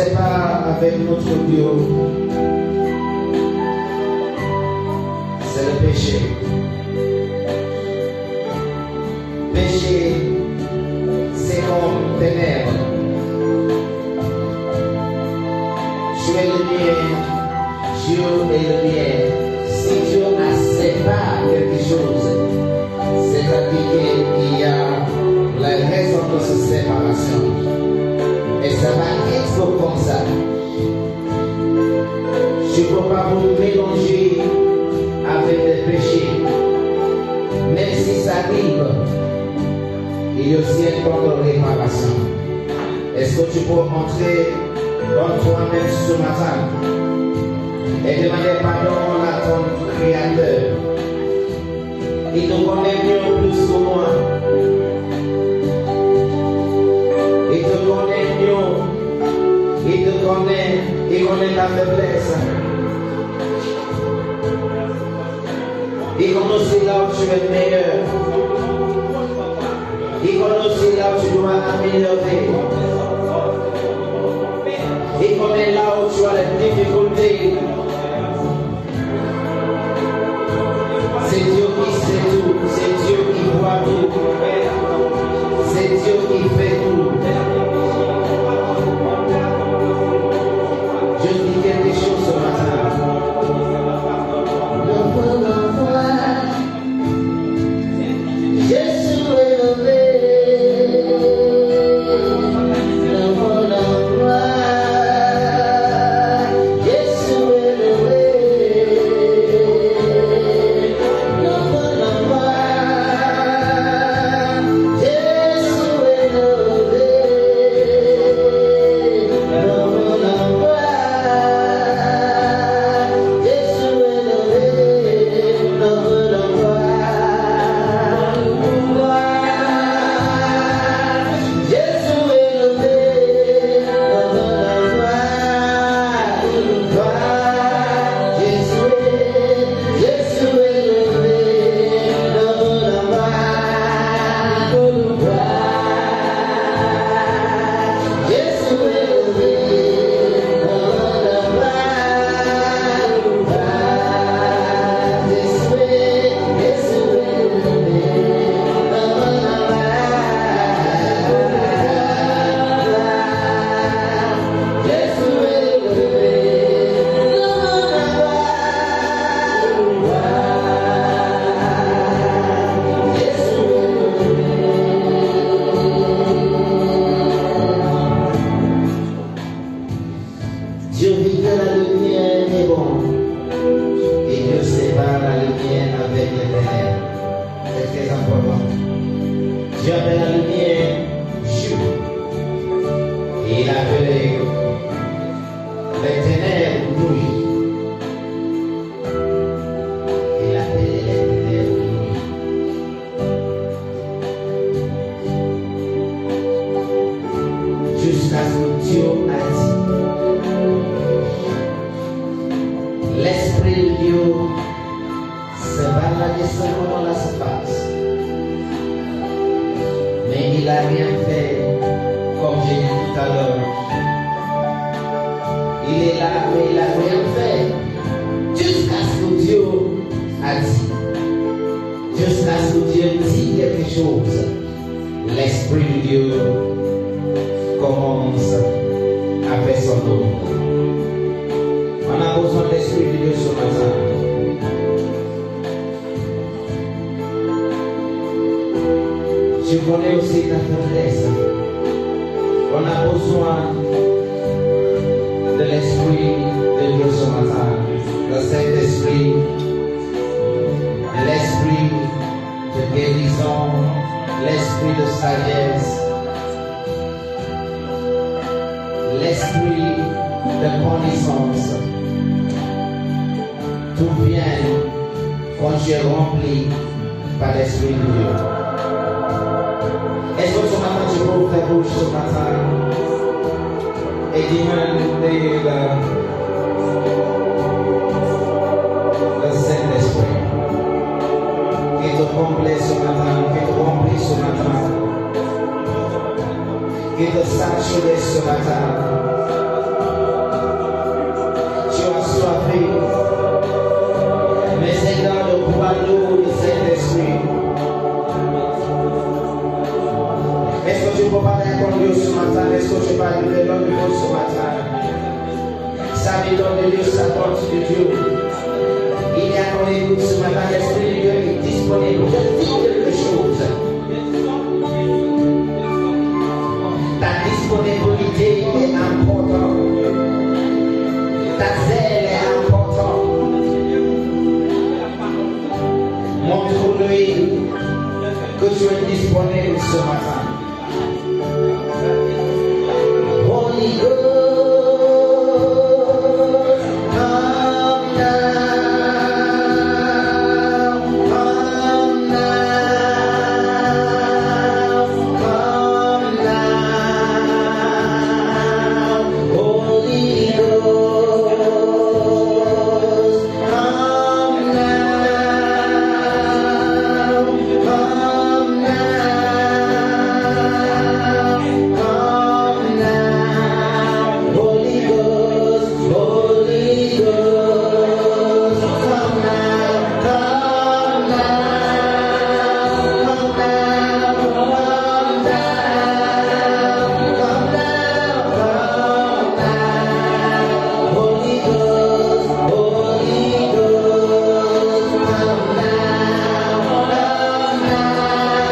sépare avec notre Dieu, c'est le péché. Péché, c'est comme ténèbres. Tu es lumière, Dieu est lumière. Si Dieu a séparé quelque chose, c'est-à-dire qu'il y a la raison de cette séparation. Et ça va être comme ça. Je ne peux pas vous mélanger avec le péché. Même si ça arrive, il y a aussi un temps de réparation. Est-ce que tu peux entrer dans toi-même ce matin et demander pardon à ton Créateur? Il te connaît mieux plus que moi. Il te connaît mieux. Il connaît ta faiblesse. Il connaît aussi là où tu es meilleur. Il connaît aussi là où tu dois améliorer. Il connaît là où tu as les difficultés. C'est Dieu qui sait tout. C'est Dieu qui voit tout. C'est Dieu qui fait tout. Je dis quelque chose ce matin. Jésus est levé. Qui te sature ce matin. peux parler avec Dieu ce matin, est-ce que tu vas lever l'homme de Dieu ce matin? Ça me donne de Dieu, ça porte de Dieu. Il y a ton écoute ce matin, l'Esprit de Dieu est disponible pour dire quelque chose. Ta disponibilité est importante. Ta zèle est importante. Montre-lui que tu es disponible ce matin. Holy Ghost, come now, come now, come now. Holy Ghost, come now, come now, come now. Holy Ghost, Holy Ghost, come now, come now, come now, come now, come now. Holy Ghost, Holy Ghost, come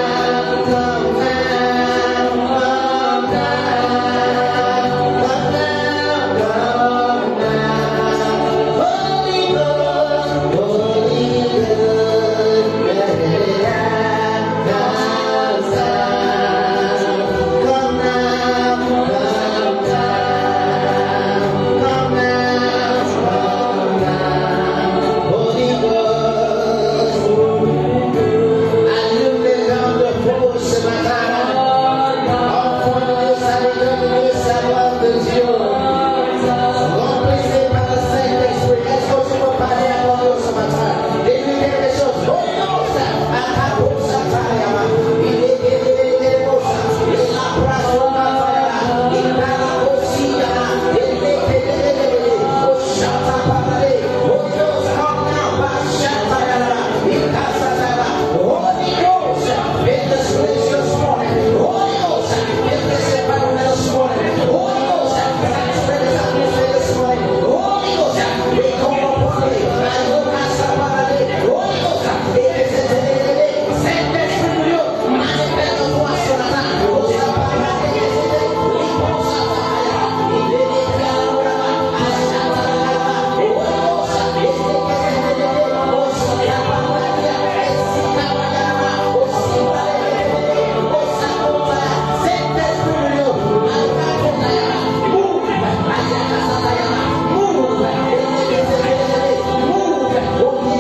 now,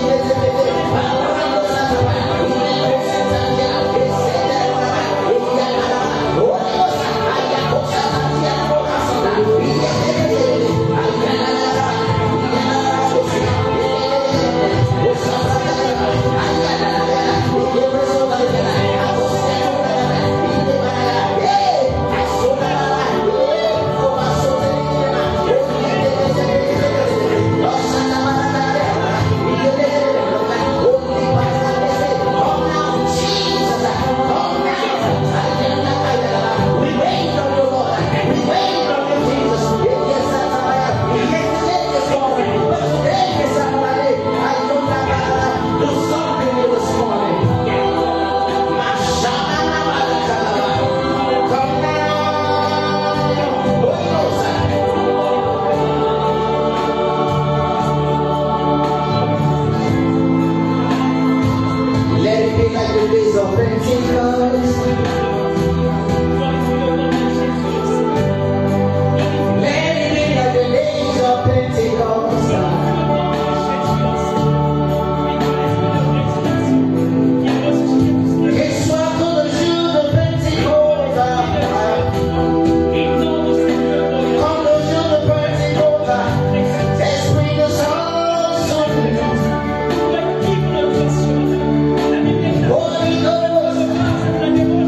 come now, come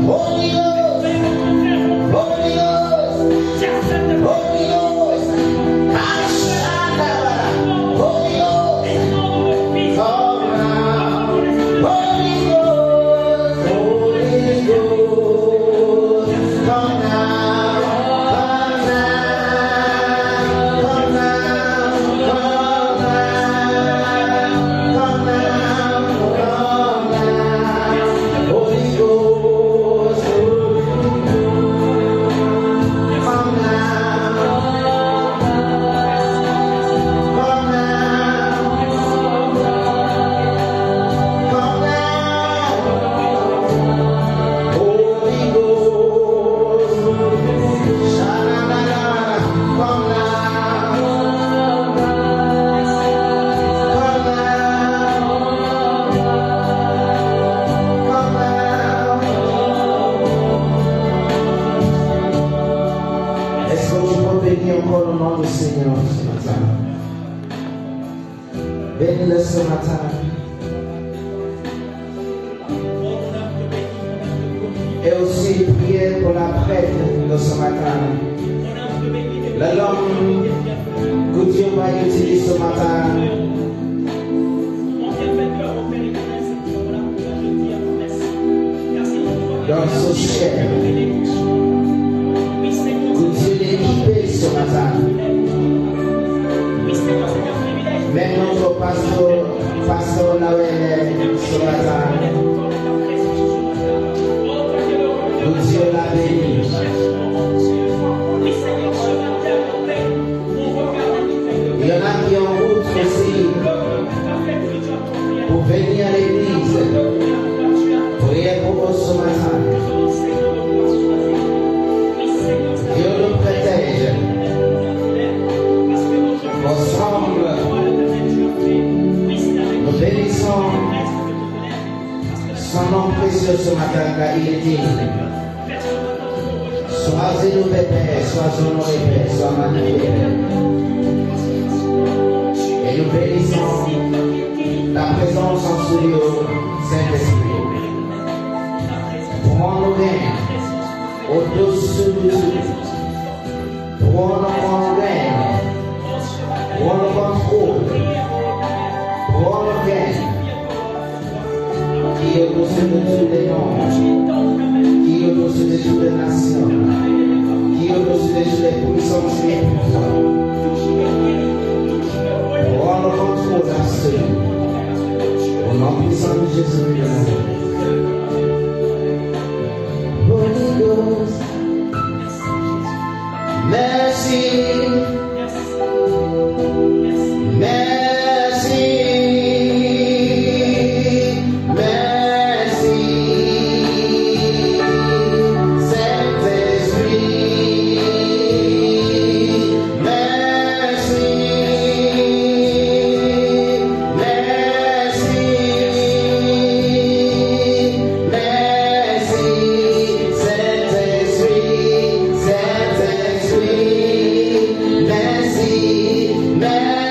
Holy Bénis-le ce matin. Et aussi prier pour la prêtre de ce matin. La langue que Dieu va utiliser ce matin. Dans ce ciel. Que Dieu l'équipe ce matin. Même notre pasteur Nawel ce matin. Que Dieu l'a béni. Il y en a qui en route aussi pour venir à l'église. Priez pour eux ce matin. Dieu le protège. Ensemble, nous bénissons son nom précieux ce matin car il est digne. Sois élevé Père, sois honoré Père, sois magnifié Père. Et nous bénissons la présence en studio Saint-Esprit. Prends nos règnes au-dessus de tout. Prends nos règnes. Prends le contrôle. Prends le règne. Qui est au-dessus de tous les noms. Qui est au-dessus de toutes les nations. Qui est au-dessus de toutes les puissances et pouvoirs. Prends le contrôle absolu. Au nom puissant de Jésus. Holy Ghost, merci. Merci. Merci. Saint-Esprit. Merci. Merci. Merci. Saint-Esprit. Saint-Esprit. Merci. Merci.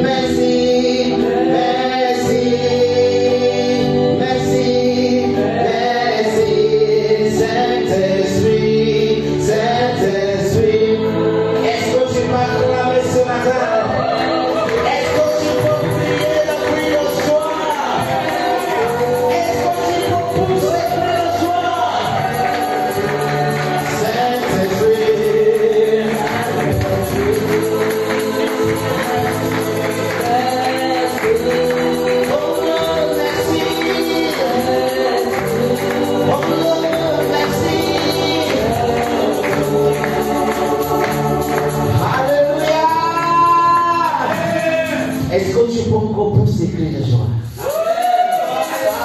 Merci. Merci. Merci. Merci. Saint-Esprit. Saint-Esprit. Est-ce que tu vas acclamer ce matin? Est-ce que tu peux prier le cri de joie? Est-ce que tu peux pousser le cri de joie? Saint-Esprit. Oh non, merci. Oh non, merci. Alléluia. Est-ce que tu peux encore pousser le cri de joie?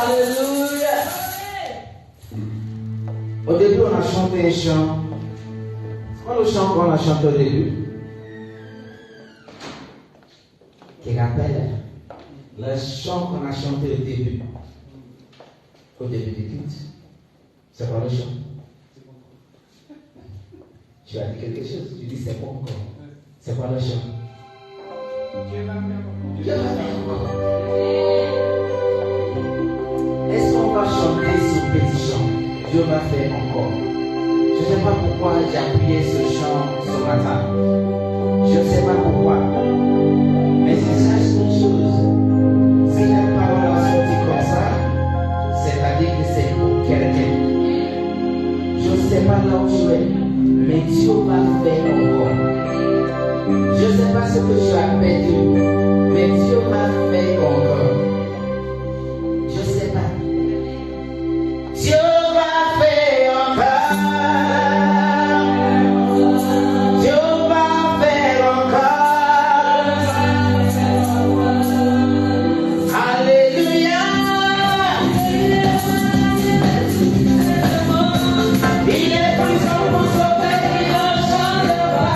Alléluia. Au début, on a chanté un chant. C'est quoi le chant qu'on a chanté au début? Qui rappelle le chant qu'on a chanté au début. Au début du culte. C'est quoi le chant? Tu as dit quelque chose, tu dis c'est pas encore. C'est quoi le chant? Dieu va faire encore. Est-ce qu'on va chanter ce petit chant? Dieu va faire encore. Je ne sais pas pourquoi j'ai appuyé ce chant ce matin. Je ne sais pas pourquoi. Mais il sache une chose. Si la parole a sorti comme ça, c'est-à-dire que c'est pour quelqu'un. Je ne sais pas là où tu es, mais Dieu va faire encore. Je ne sais pas ce que tu as perdu, mais Dieu va faire encore. Je ne sais pas. Dieu va faire encore. Dieu va faire encore. Alléluia. Il est puissant pour sauver, il ne changera pas.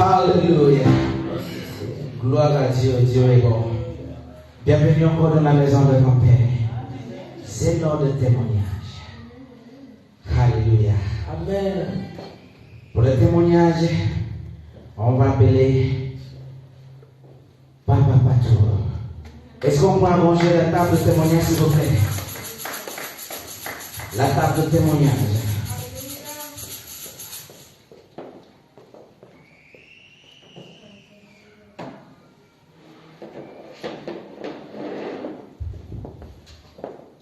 Alléluia. Gloire à Dieu, Dieu est bon. Bienvenue encore dans la maison de mon Père. C'est l'heure de témoignage. Alléluia. Amen. Pour le témoignage, on va appeler Papa Patou. Est-ce qu'on peut arranger la table de témoignage, s'il vous plaît? La table de témoignage.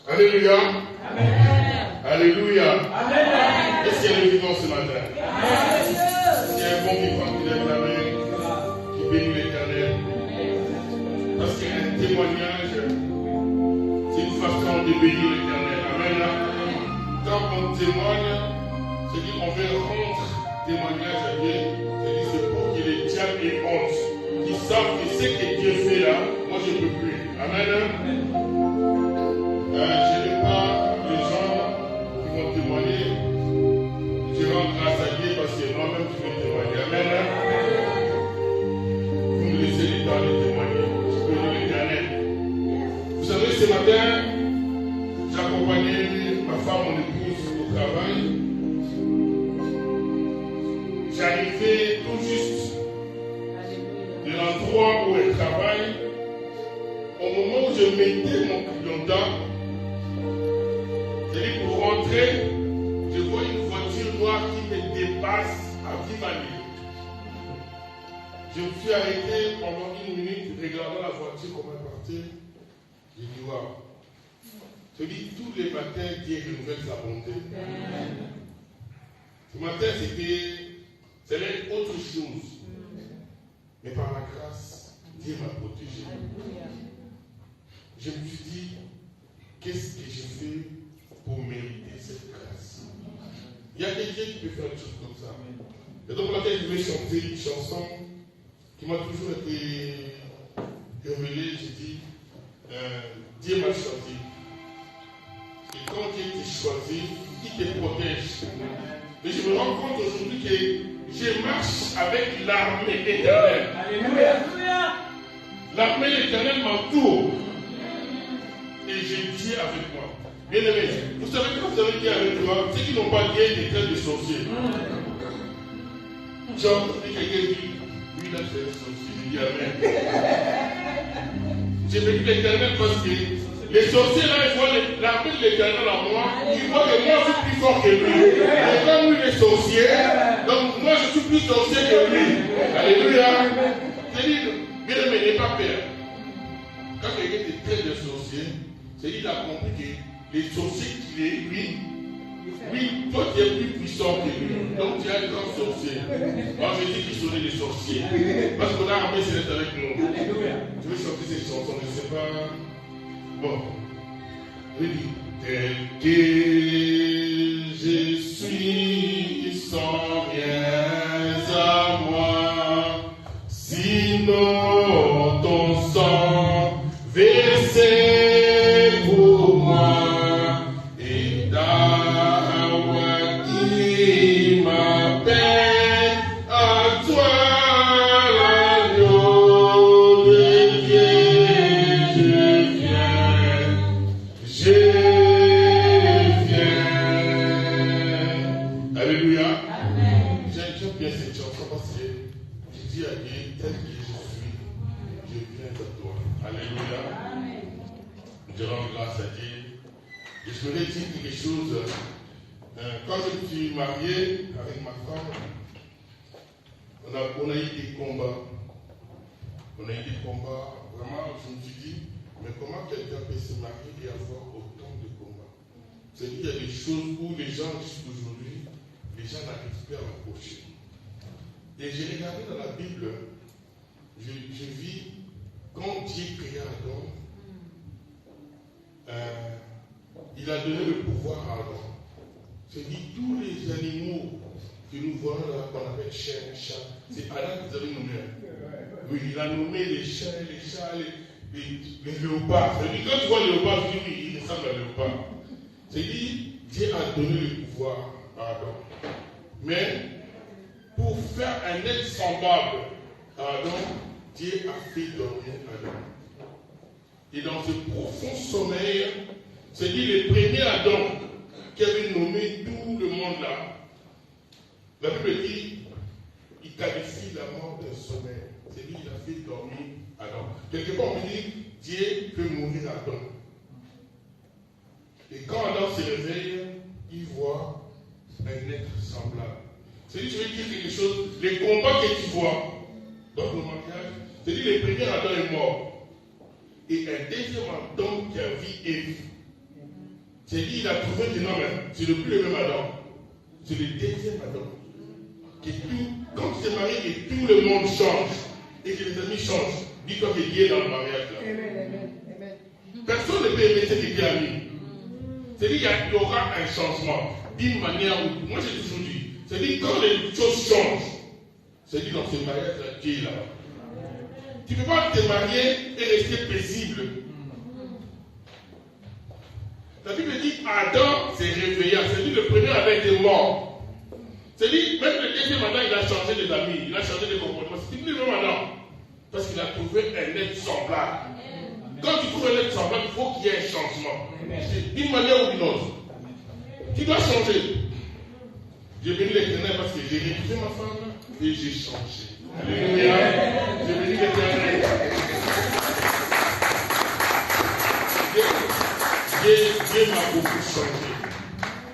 Alléluia. Amen. Alléluia. Amen. Est-ce qu'il y a un vivant ce matin? Est-ce qu'il y a un bon vivant qui lève la main, qui bénit l'Éternel? Parce qu'il y a un témoignage, c'est une façon de bénir l'Éternel. Amen. Quand on témoigne, c'est-à-dire qu'on veut rendre témoignage à Dieu, c'est-à-dire c'est pour que les diables aient honte, qu'ils savent que ce que Dieu fait là, moi je ne peux plus. Amen. Je n'ai pas les gens qui vont témoigner. Je rends grâce à Dieu parce que moi-même je vais témoigner. Amen. Vous me laissez le temps de témoigner. Je peux dire l'Éternel. Vous savez, ce matin, j'accompagnais ma femme, mon épouse, au travail. J'arrivais tout juste de l'endroit où elle travaille. Au moment où je mettais mon client, c'est-à-dire pour rentrer, je vois une voiture noire qui me dépasse à vive allure. Je me suis arrêté pendant une minute, regardant la voiture comme elle partait. J'ai dit, waouh. Je dis, tous les matins, Dieu renouvelle sa bonté. Ce matin, c'était autre chose. Mais par la grâce, Dieu m'a protégé. Je me suis dit, qu'est-ce que j'ai fait pour mériter cette grâce? Il y a quelqu'un qui peut faire des choses comme ça. Et donc, là, je vais chanter une chanson qui m'a toujours été révélée. J'ai dit, Dieu m'a choisi. Et quand Dieu t'a choisi, il te protège. Mais je me rends compte aujourd'hui que je marche avec l'armée éternelle. Alléluia. L'armée éternelle m'entoure. Et j'ai Dieu avec moi. Bien aimé, vous savez que vous avez dit avec toi, ceux qui n'ont pas lié des traits de sorciers. Genre, quelqu'un dit, lui là c'est un sorcier, je dis amen. J'ai vécu l'Éternel parce que les sorciers là, ils voient l'armée de l'Éternel en moi, ils voient que moi je suis plus fort que lui. Et comme lui est sorcier, donc moi je suis plus sorcier que lui. Alléluia. C'est-à-dire, bien aimé, n'aie pas peur. Quand quelqu'un te traite de sorcier, c'est-à-dire qu'il a compris que les sorciers qu'il est, lui, toi tu es plus puissant que lui. Donc tu es un grand sorcier. Moi je dis qu'il sonnait les sorciers. Parce qu'on a armé céleste avec nous. Je vais chanter cette chanson, je ne sais pas. Bon. Je dis, tel que je suis sans rien à moi, sinon ton sang versé pour moi et ta voix qui m'appelle à toi, l'agneau de Dieu, je viens. Alléluia. J'aime bien cette chanson parce que je dis à Dieu, tel que je suis, je viens à toi. Alléluia. Je rends grâce à Dieu. Et je voudrais dire quelque chose. Quand je me suis marié avec ma femme, on a eu des combats. Vraiment, je me suis dit, mais comment quelqu'un peut se marier et avoir autant de combats? C'est qu'il y a des choses où les gens disent aujourd'hui, les gens n'arrivent plus à m'approcher. Et j'ai regardé dans la Bible, je vis quand Dieu créa Adam, il a donné le pouvoir à Adam. C'est-à-dire tous les animaux que nous voyons là, qu'on appelle chien, chat, c'est Adam qui les avait nommés. Oui, il a nommé les chiens, les chats, les léopards. C'est-à-dire quand tu vois le léopard, tu dis oui, il ressemble à un léopard. C'est-à-dire Dieu a donné le pouvoir à Adam. Mais pour faire un être semblable à Adam, Dieu a fait dormir Adam. Et dans ce profond sommeil, c'est-à-dire le premier Adam qui avait nommé tout le monde là, la Bible dit, il qualifie la mort d'un sommeil. C'est-à-dire qu'il a fait dormir Adam. Quelque part, on dit, Dieu peut mourir Adam. Et quand Adam se réveille, il voit un être semblable. C'est-à-dire, je vais dire quelque chose, les combats que tu vois dans le mariage, c'est-à-dire le premier Adam est mort. Et un deuxième Adam qui a vie et vie. C'est-à-dire, il a trouvé que non, mais c'est le plus le même Adam. C'est le deuxième Adam. Quand tu t'es marié et tout le monde change, et que les amis changent, dis-toi que Dieu est dans le mariage là. Personne ne peut aimer ce que Dieu a mis. C'est-à-dire qu'il y aura un changement d'une manière où, moi j'ai toujours dit, c'est-à-dire quand les choses changent, c'est-à-dire dans ce mariage-là, Dieu est là-bas. Tu ne peux pas te marier et rester paisible. La Bible dit Adam s'est réveillé, c'est-à-dire le premier avait été mort. C'est-à-dire, même le deuxième Adam, il a changé des amis, il a changé de comportement. C'est plus le même Adam. Parce qu'il a trouvé un être semblable. Quand tu trouves un être semblable, il faut qu'il y ait un changement. D'une manière ou d'une autre. Tu dois changer. J'ai béni l'Éternel parce que j'ai réalisé ma femme et j'ai changé. Alléluia. J'ai béni l'Éternel. Dieu m'a beaucoup changé.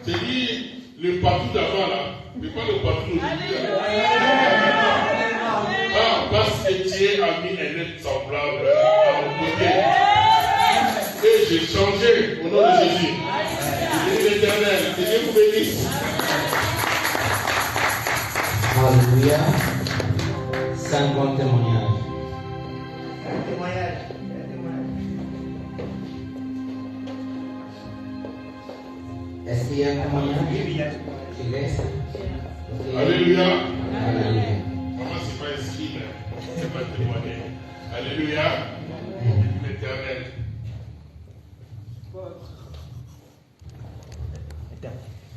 C'est-à-dire, le partout d'avant là, mais pas le partout d'aujourd'hui. Parce que Dieu a mis un être semblable à mon côté. Et j'ai changé au nom de Jésus. J'ai béni l'Éternel. Que Dieu vous bénisse. Alléluia. 50 témoignages. Est-ce qu'il y a un témoignage? Il reste. Alléluia. Alléluia. Maman, c'est pas inscrit, mais c'est pas témoigné. Alléluia. L'Éternel.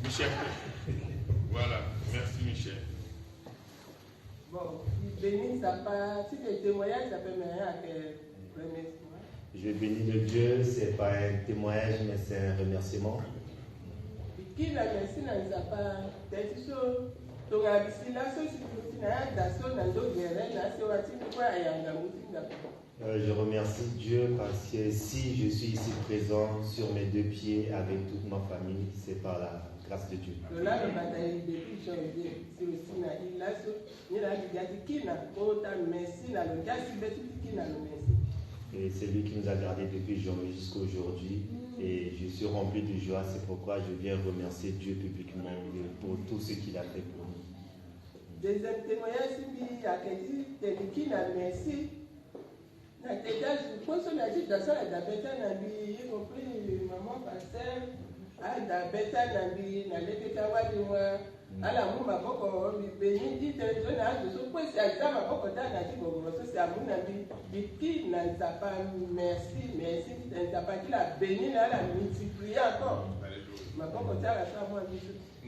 Michel. Voilà. Merci, Michel. Bon, béni, ça pas. Si tu témoignages, ça peut mener à tes premiers. Je bénis le Dieu, ce n'est pas un témoignage, mais c'est un remerciement. Je remercie Dieu parce que si je suis ici présent sur mes deux pieds avec toute ma famille, c'est par la grâce de Dieu. Et c'est lui qui nous a gardés depuis janvier jusqu'à aujourd'hui. Et je suis rempli de joie, c'est pourquoi je viens remercier Dieu publiquement pour tout ce qu'il a fait pour nous. Deuxième témoignage, merci. Maman pasteur,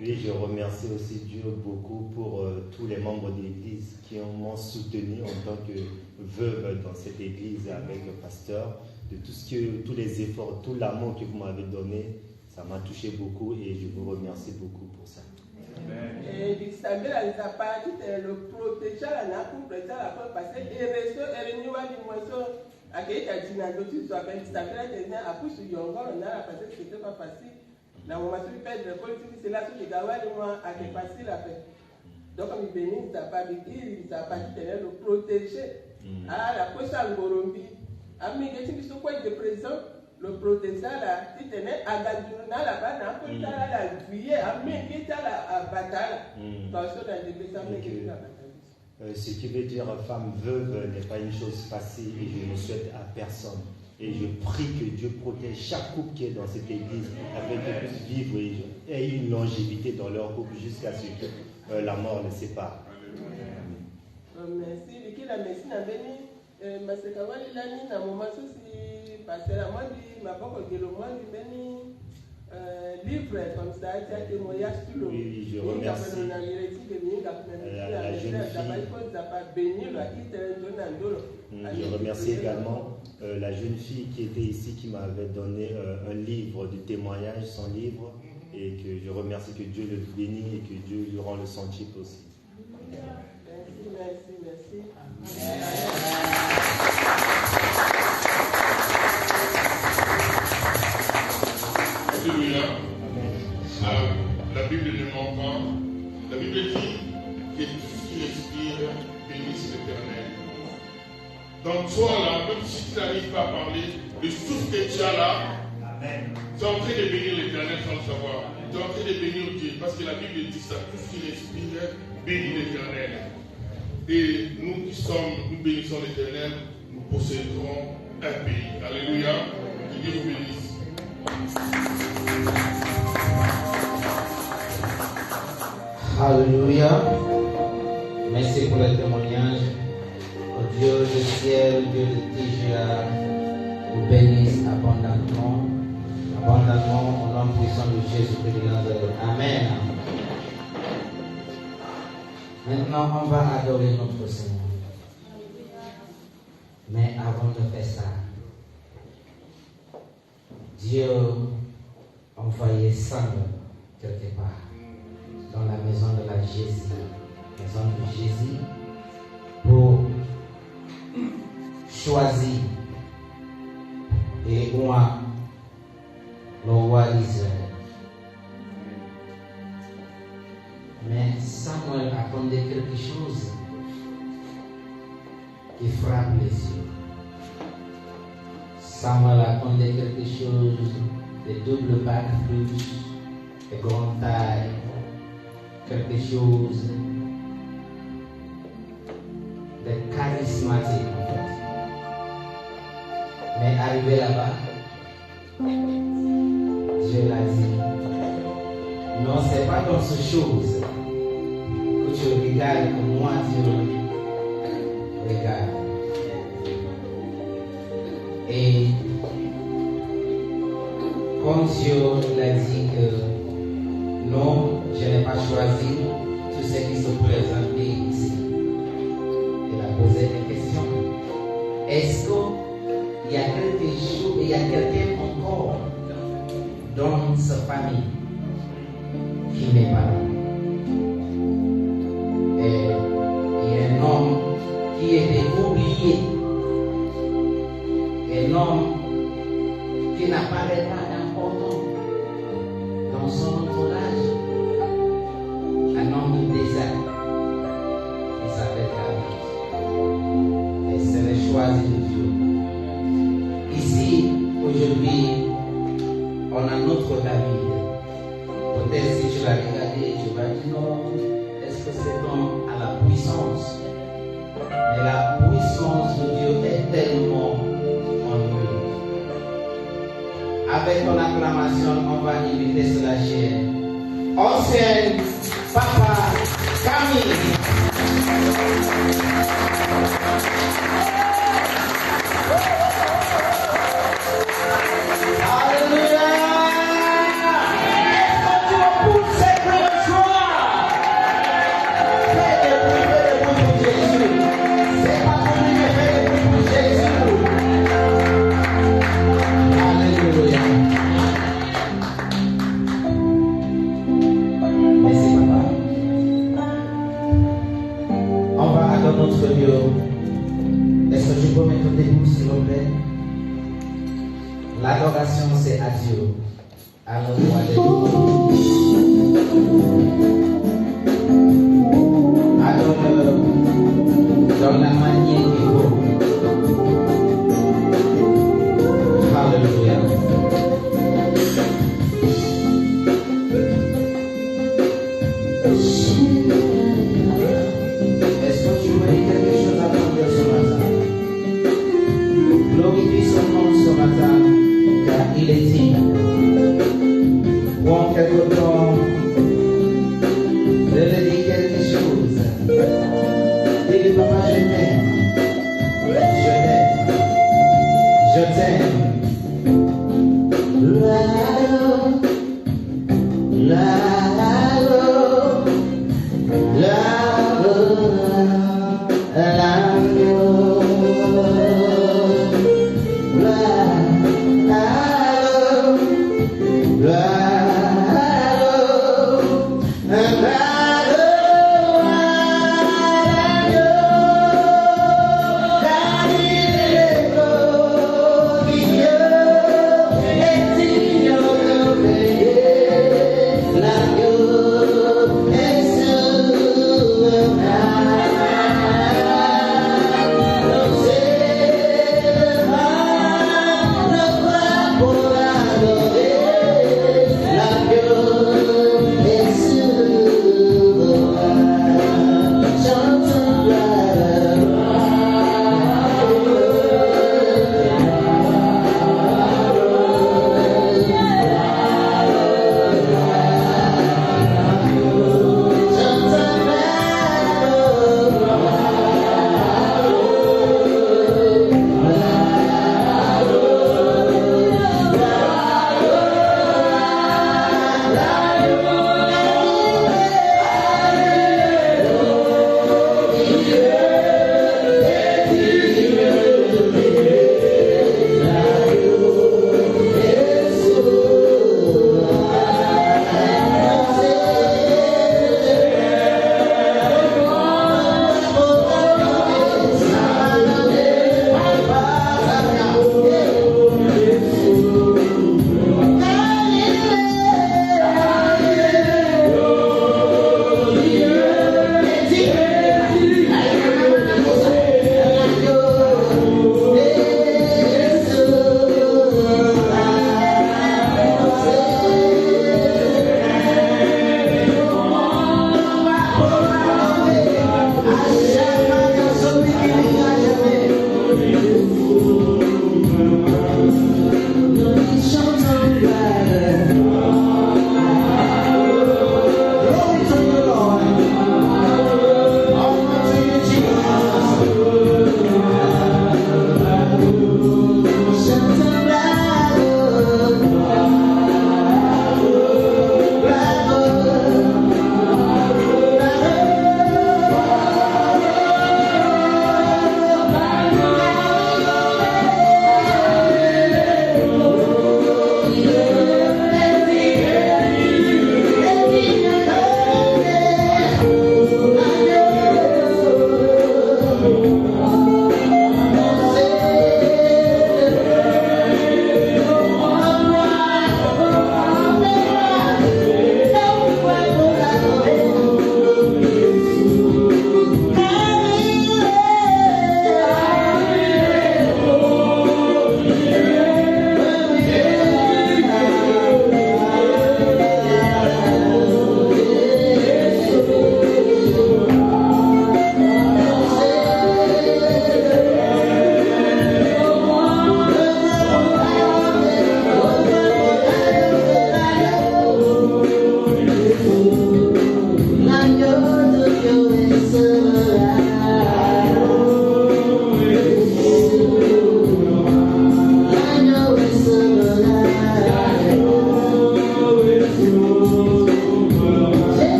Oui, je remercie aussi Dieu beaucoup pour tous les membres de l'église qui m'ont soutenu en tant que veuve dans cette église avec le pasteur, de tous les efforts, tout l'amour que vous m'avez donné, ça m'a touché beaucoup et je vous remercie beaucoup pour ça. Et le protéger la couple, parce que les restos et les nouveaux moissons, à qui est à Dinadotus, soit ben Sabela, a poussé Yongo, on a parce que c'était pas facile. La moisson du père de politique, c'est là que les gars, moi, à qui facile à faire. Donc, on bénit, ça pas de dire, ça pas de le protéger. Ah, la poche à l'Orombi. Ami, qu'est-ce qui se passe de présent? Le protestant là, si tu es à Gadjuna là-bas, n'importe quoi là, juillet, ami, qui est à la bataille. Attention, dans les décembre, qui est à la bataille. Ce qui veut dire femme veuve n'est pas une chose facile et je ne souhaite à personne. Et je prie que Dieu protège chaque couple qui est dans cette église afin qu'ils puissent vivre et aient une longévité dans leur couple jusqu'à ce que la mort les sépare. Merci. Merci. Masekawali lani na moment aussi parce que la moi dit ma papa que le moi dit beni livre comme ça tu as témoignage sur le oui je remercie je remercie également la jeune fille qui était ici qui m'avait donné un livre de témoignage, son livre, et que je remercie que Dieu le bénisse et que Dieu lui rend le sentier aussi. Merci. Alléluia. La Bible ne ment pas. La Bible dit que tout ce qui respire bénisse l'Éternel. Donc toi là, même si tu n'arrives pas à parler, le souffle que tu as là, tu es en train de bénir l'Éternel sans le savoir. Tu es en train de bénir Dieu parce que la Bible dit ça, tout ce qui respire bénit l'Éternel. Et nous nous bénissons l'Éternel, nous posséderons un pays. Alléluia. Que Dieu vous bénisse. Alléluia. Merci pour le témoignage. Oh Dieu du ciel, Dieu de Tijia, vous bénisse abondamment au nom puissant de Jésus-Christ de Nazareth. Amen. Maintenant, on va adorer notre Seigneur. Mais avant de faire ça, Dieu envoyait sang quelque part dans la maison de la Jésus, pour choisir et moi, le roi d'Israël. Mais Samuel attendait quelque chose qui frappe les yeux. Samuel attendait quelque chose de double bac plus, de grande taille, quelque chose de charismatique en fait. Mais arrivé là-bas, Dieu l'a dit, non, c'est pas dans ce chose que tu regardes comme moi Dieu regarde. Et comme Dieu l'a dit que non, je n'ai pas choisi tout ce qui se présente ici. Il a posé des questions. Est-ce qu'il y a quelque que c'est dans à la puissance. Mais la puissance de Dieu est tellement en lui. Avec ton acclamation, on va inviter sur la chaîne. Ancienne Papa Camille. L'adoration, c'est à Dieu, à l'endroit de Dieu. Adore-le dans la manière qu'il faut. Alléluia. Est-ce que tu veux dire quelque chose à ton Dieu ce matin? Glorifie son nom ce matin. Il est digne. Prends quelque temps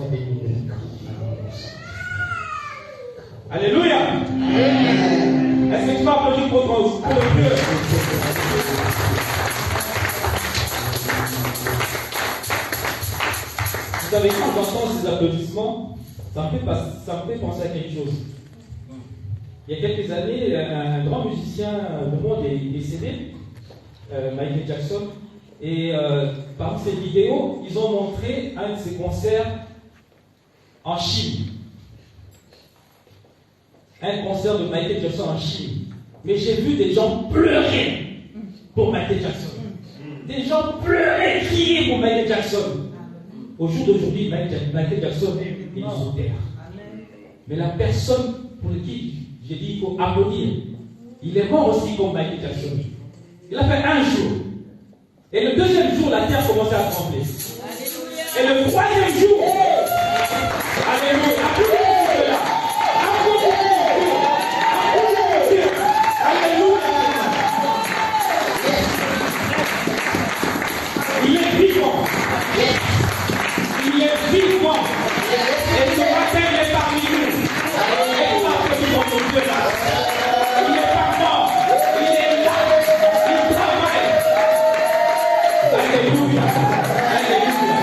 Sois béni. Alléluia. Est-ce que tu vas applaudir pour le Dieu? Vous savez, quand j'entends ces applaudissements, ça me fait penser à quelque chose. Il y a quelques années, un grand musicien du monde est décédé, Michael Jackson, et parmi ces vidéos, ils ont montré un de ses concerts en Chine. Un concert de Michael Jackson en Chine. Mais j'ai vu des gens pleurer pour Michael Jackson. Des gens pleurer, crier pour Michael Jackson. Au jour d'aujourd'hui, Michael Jackson est sur terre. Mais la personne pour qui j'ai dit qu'il faut applaudir, il est mort aussi comme Michael Jackson. Il a fait un jour. Et le deuxième jour, la terre commençait à trembler. Et le troisième jour, alléluia, applaudissez-le. Il est vivant. Il est vivant. Et ce matin, il est parmi nous. Et nous applaudissons pour Dieu là. Il n'est pas mort. Il est là. Il travaille. Alléluia. Alléluia.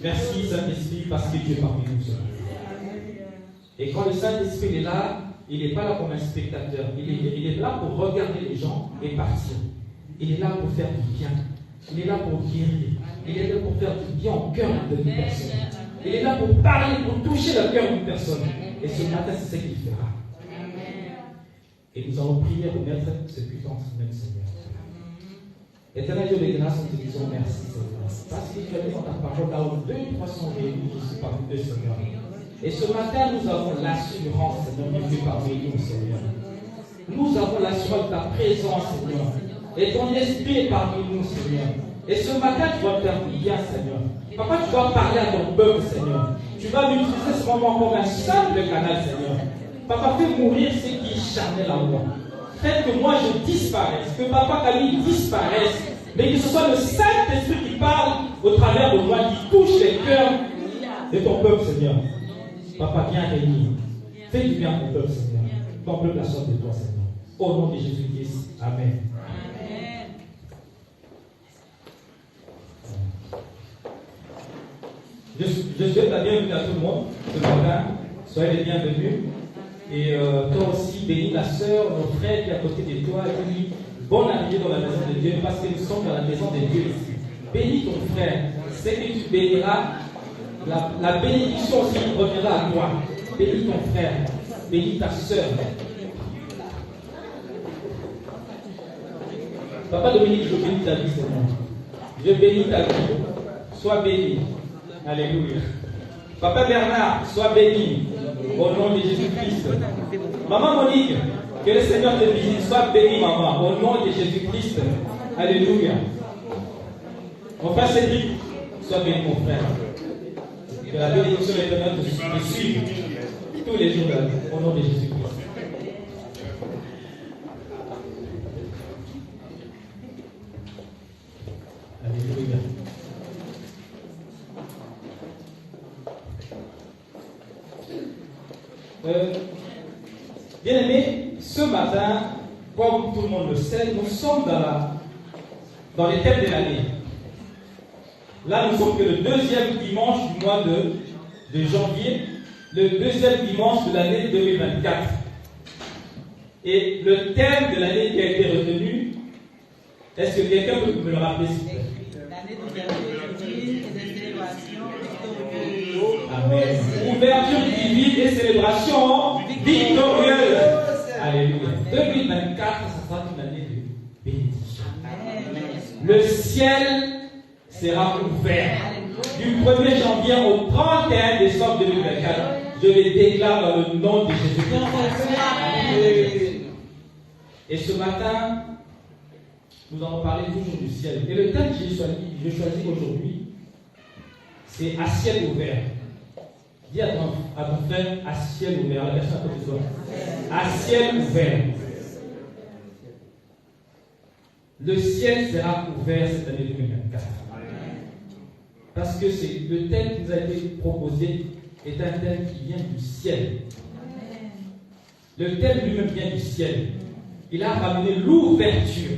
Merci Saint-Esprit parce que tu es parmi nous. Et quand le Saint-Esprit est là, il n'est pas là comme un spectateur. Il est là pour regarder les gens et partir. Il est là pour faire du bien. Il est là pour guérir. Il est là pour faire du bien au cœur d'une personne. Il est là pour parler, pour toucher le cœur d'une personne. Et ce matin, c'est ce qu'il fera. Et nous allons prier pour mettre ce puissant même Seigneur. Éternel Dieu de grâce, nous te disons merci, Seigneur. Parce que tu as dit dans ta parole, là où 2 ou 300 réunis, je suis parmi eux, Seigneur. Et ce matin, nous avons l'assurance, Seigneur, que tu es parmi nous, Seigneur. Nous avons l'assurance de ta présence, Seigneur. Et ton esprit est parmi nous, Seigneur. Et ce matin, tu vas faire du bien, Seigneur. Papa, tu vas parler à ton peuple, Seigneur. Tu vas utiliser ce moment comme un simple canal, Seigneur. Papa, fais mourir ce qui est charnel à moi. Faites que moi je disparaisse, que Papa Camille disparaisse, mais que ce soit le Saint-Esprit qui parle au travers de moi, qui touche les cœurs de ton peuple, Seigneur. Papa, viens réunir. Fais du bien à ton peuple, Seigneur. Ton peuple la sorte de toi, Seigneur. Au nom de Jésus-Christ. Amen. Je souhaite la bienvenue à tout le monde ce matin. Soyez les bienvenus. Et toi aussi, bénis la sœur, mon frère qui est à côté de toi. Et dis bonne arrivée dans la maison de Dieu, parce que nous sommes dans la maison de Dieu ici. Bénis ton frère. C'est que tu béniras. La bénédiction aussi reviendra à toi. Bénis ton frère. Bénis ta sœur. Papa Dominique, je bénis ta vie, Seigneur. Je bénis ta vie. Sois béni. Alléluia. Papa Bernard, sois béni. Au nom de Jésus-Christ. Maman Monique, que le Seigneur te visite. Sois béni, maman. Au nom de Jésus-Christ. Alléluia. Mon frère Cédric, sois béni, mon frère. Que la bénédiction éternelle te suive tous les jours au nom de Jésus-Christ. Alléluia. Bien-aimés, ce matin, comme tout le monde le sait, nous sommes dans les thèmes de l'année. Là, nous sommes que le deuxième dimanche du mois de janvier, le deuxième dimanche de l'année 2024. Et le thème de l'année qui a été retenu, est-ce que quelqu'un peut me le rappeler, s'il vous plaît? L'année divine et des célébrations victorieuses. Amen. Ouverture divine et célébration victorieuse. Alléluia. 2024, ça sera une année de bénédiction. Le ciel sera ouvert. Du 1er janvier au 31 décembre 2024, je les déclare dans le nom de Jésus-Christ. Et ce matin, nous allons parler toujours du ciel. Et le thème que j'ai choisi aujourd'hui, c'est à ciel ouvert. Dis à ton frère, à ciel ouvert. La personne à côté de toi. À ciel ouvert. Le ciel sera ouvert cette année 2024. Parce que c'est le thème qui nous a été proposé est un thème qui vient du ciel. Le thème lui-même vient du ciel. Il a ramené l'ouverture.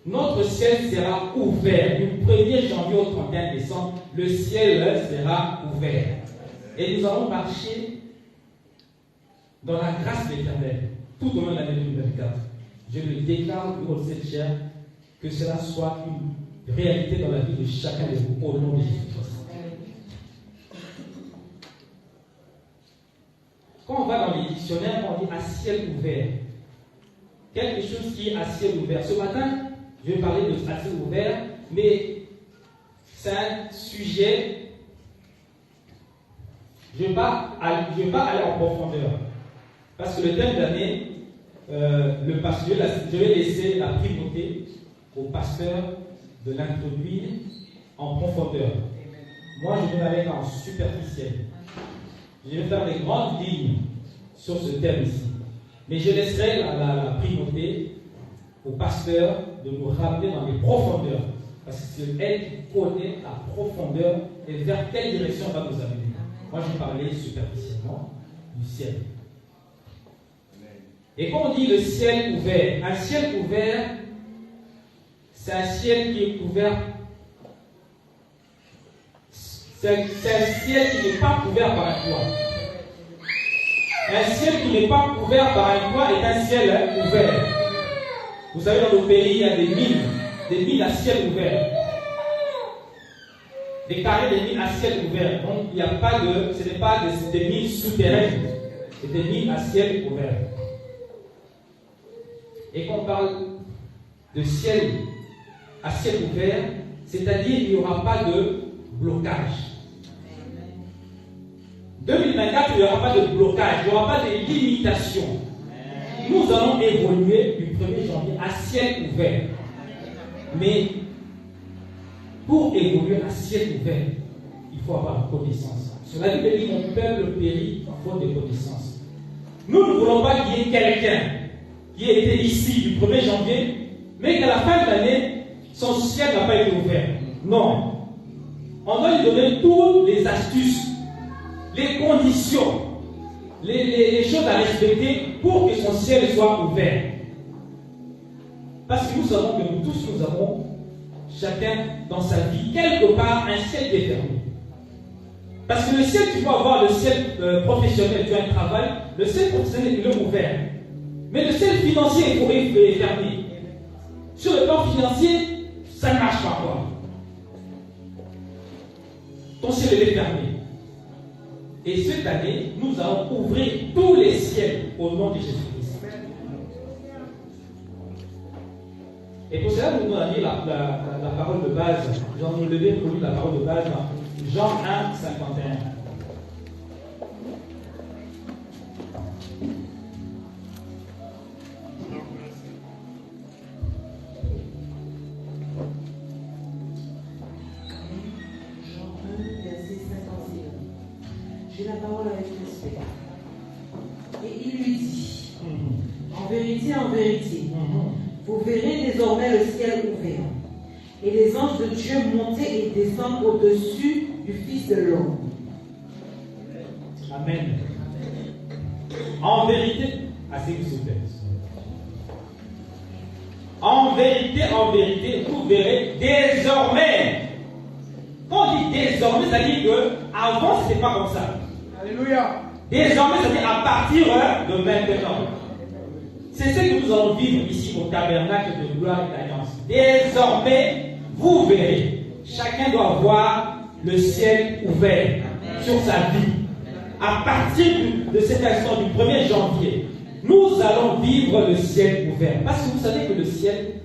Notre ciel sera ouvert. Du 1er janvier au 31 décembre, le ciel sera ouvert. Et nous allons marcher dans la grâce de l'Éternel tout au long de l'année 2024. Je le déclare pour cette chair, que cela soit une réalité dans la vie de chacun de vous, au nom de Jésus-Christ. Quand on va dans les dictionnaires, on dit à ciel ouvert. Quelque chose qui est à ciel ouvert. Ce matin, je vais parler de à ciel ouvert, mais c'est un sujet. Je ne vais pas aller en profondeur. Parce que le thème de l'année, le pasteur, je vais laisser la primauté au pasteur de l'introduire en profondeur. Moi, je vais aller en superficiel. Je vais faire des grandes lignes sur ce thème ici. Mais je laisserai la primauté au pasteur de nous ramener dans les profondeurs. Parce que c'est elle qui connaît la profondeur et vers quelle direction on va nous amener. Moi, je vais parler superficiellement du ciel. Et quand on dit le ciel ouvert, un ciel ouvert, c'est un ciel qui est couvert. C'est un ciel qui n'est pas couvert par un toit. Un ciel qui n'est pas couvert par un toit est un ciel ouvert. Vous savez, dans nos pays, il y a des mines à ciel ouvert. Des carrés de mines à ciel ouvert. Donc, il n'y a pas de. Ce n'est pas des mines souterraines, c'est des mines à ciel ouvert. Et quand on parle de ciel à ciel ouvert, c'est-à-dire qu'il n'y aura pas de blocage. 2024, il n'y aura pas de blocage, il n'y aura pas de limitation. Nous allons évoluer du 1er janvier à ciel ouvert. Mais pour évoluer à ciel ouvert, il faut avoir une connaissance. Sur la Bible dit mon peuple périt faute de connaissance. Nous ne voulons pas qu'il y ait quelqu'un qui était ici du 1er janvier, mais qu'à la fin de l'année, son ciel n'a pas été ouvert. Non. On doit lui donner toutes les astuces, les conditions, les choses à respecter pour que son ciel soit ouvert. Parce que nous savons que nous tous, nous avons, chacun dans sa vie, quelque part, un ciel qui est fermé. Parce que le ciel, tu peux avoir le ciel professionnel, tu as un travail, le ciel professionnel il est ouvert. Mais le ciel financier est fermé. Sur le plan financier, ça ne marche pas quoi. Ton ciel est fermé. Et cette année, nous allons ouvrir tous les ciels au nom de Jésus-Christ. Et pour cela, nous allons lire la parole de base. Jean nous lever pour lire la parole de base dans Jean 1, 51. J'ai la parole avec respect. Et il lui dit, en vérité, vous verrez désormais le ciel ouvert, et les anges de Dieu monter et descendre au-dessus du Fils de l'homme. Amen. En vérité, asseyez-vous s'il vous plaît. En vérité, vous verrez désormais. Quand on dit désormais, ça dit que avant, ce n'était pas comme ça. Alléluia. Désormais, c'est-à-dire à partir de maintenant. C'est ce que nous allons vivre ici au tabernacle de gloire et d'alliance. Désormais, vous verrez. Chacun doit voir le ciel ouvert sur sa vie. À partir de cet instant, du 1er janvier, nous allons vivre le ciel ouvert. Parce que vous savez que le ciel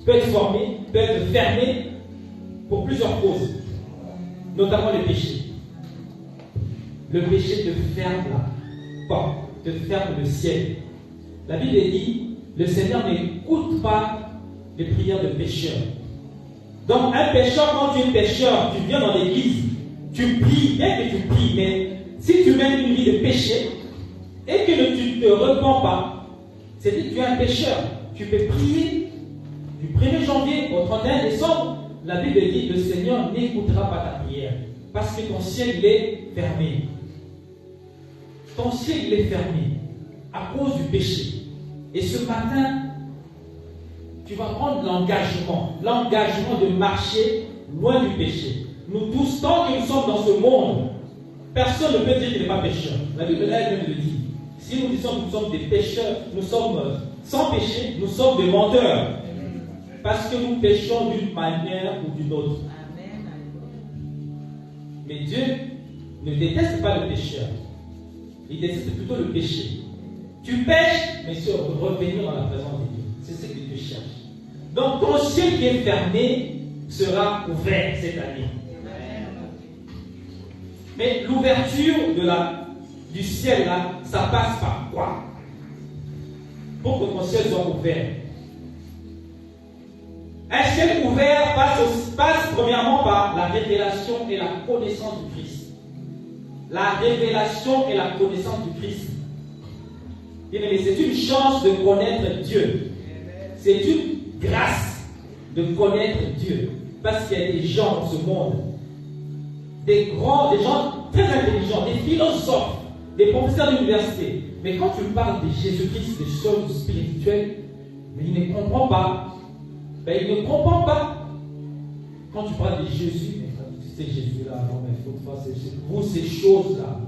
peut être formé, peut être fermé pour plusieurs causes, notamment le péché. Le péché te ferme la porte, te ferme le ciel. La Bible dit, le Seigneur n'écoute pas les prières de pécheurs. Donc un pécheur, quand tu es pécheur, tu viens dans l'église, tu pries, bien que tu pries, mais si tu mènes une vie de péché et que tu ne te repens pas, c'est-à-dire que tu es un pécheur. Tu peux prier du 1er janvier au 31 décembre, la Bible dit le Seigneur n'écoutera pas ta prière parce que ton ciel il est fermé. Ton ciel il est fermé à cause du péché. Et ce matin, tu vas prendre l'engagement de marcher loin du péché. Nous tous, tant que nous sommes dans ce monde, personne ne peut dire qu'il n'est pas pécheur. La Bible elle-même le dit. Si nous disons que nous sommes des pécheurs, nous sommes sans péché, nous sommes des menteurs. Parce que nous péchons d'une manière ou d'une autre. Mais Dieu ne déteste pas le pécheur. Il déteste plutôt le péché. Tu pêches, mais tu revenir dans la présence de Dieu. C'est ce que Dieu cherche. Donc ton ciel qui est fermé sera ouvert cette année. Mais l'ouverture du ciel là, ça passe par quoi? Pour que ton ciel soit ouvert. Un ciel ouvert passe premièrement par la révélation et la connaissance du Christ. La révélation et la connaissance du Christ. Mais c'est une chance de connaître Dieu. C'est une grâce de connaître Dieu. Parce qu'il y a des gens dans ce monde, des gens très intelligents, des philosophes, des professeurs d'université. Mais quand tu parles de Jésus-Christ, des choses spirituelles, mais il ne comprend pas. Il ne comprend pas. Quand tu parles de Jésus, mais c'est Jésus-là, non, mais il faut pas vous ces choses-là,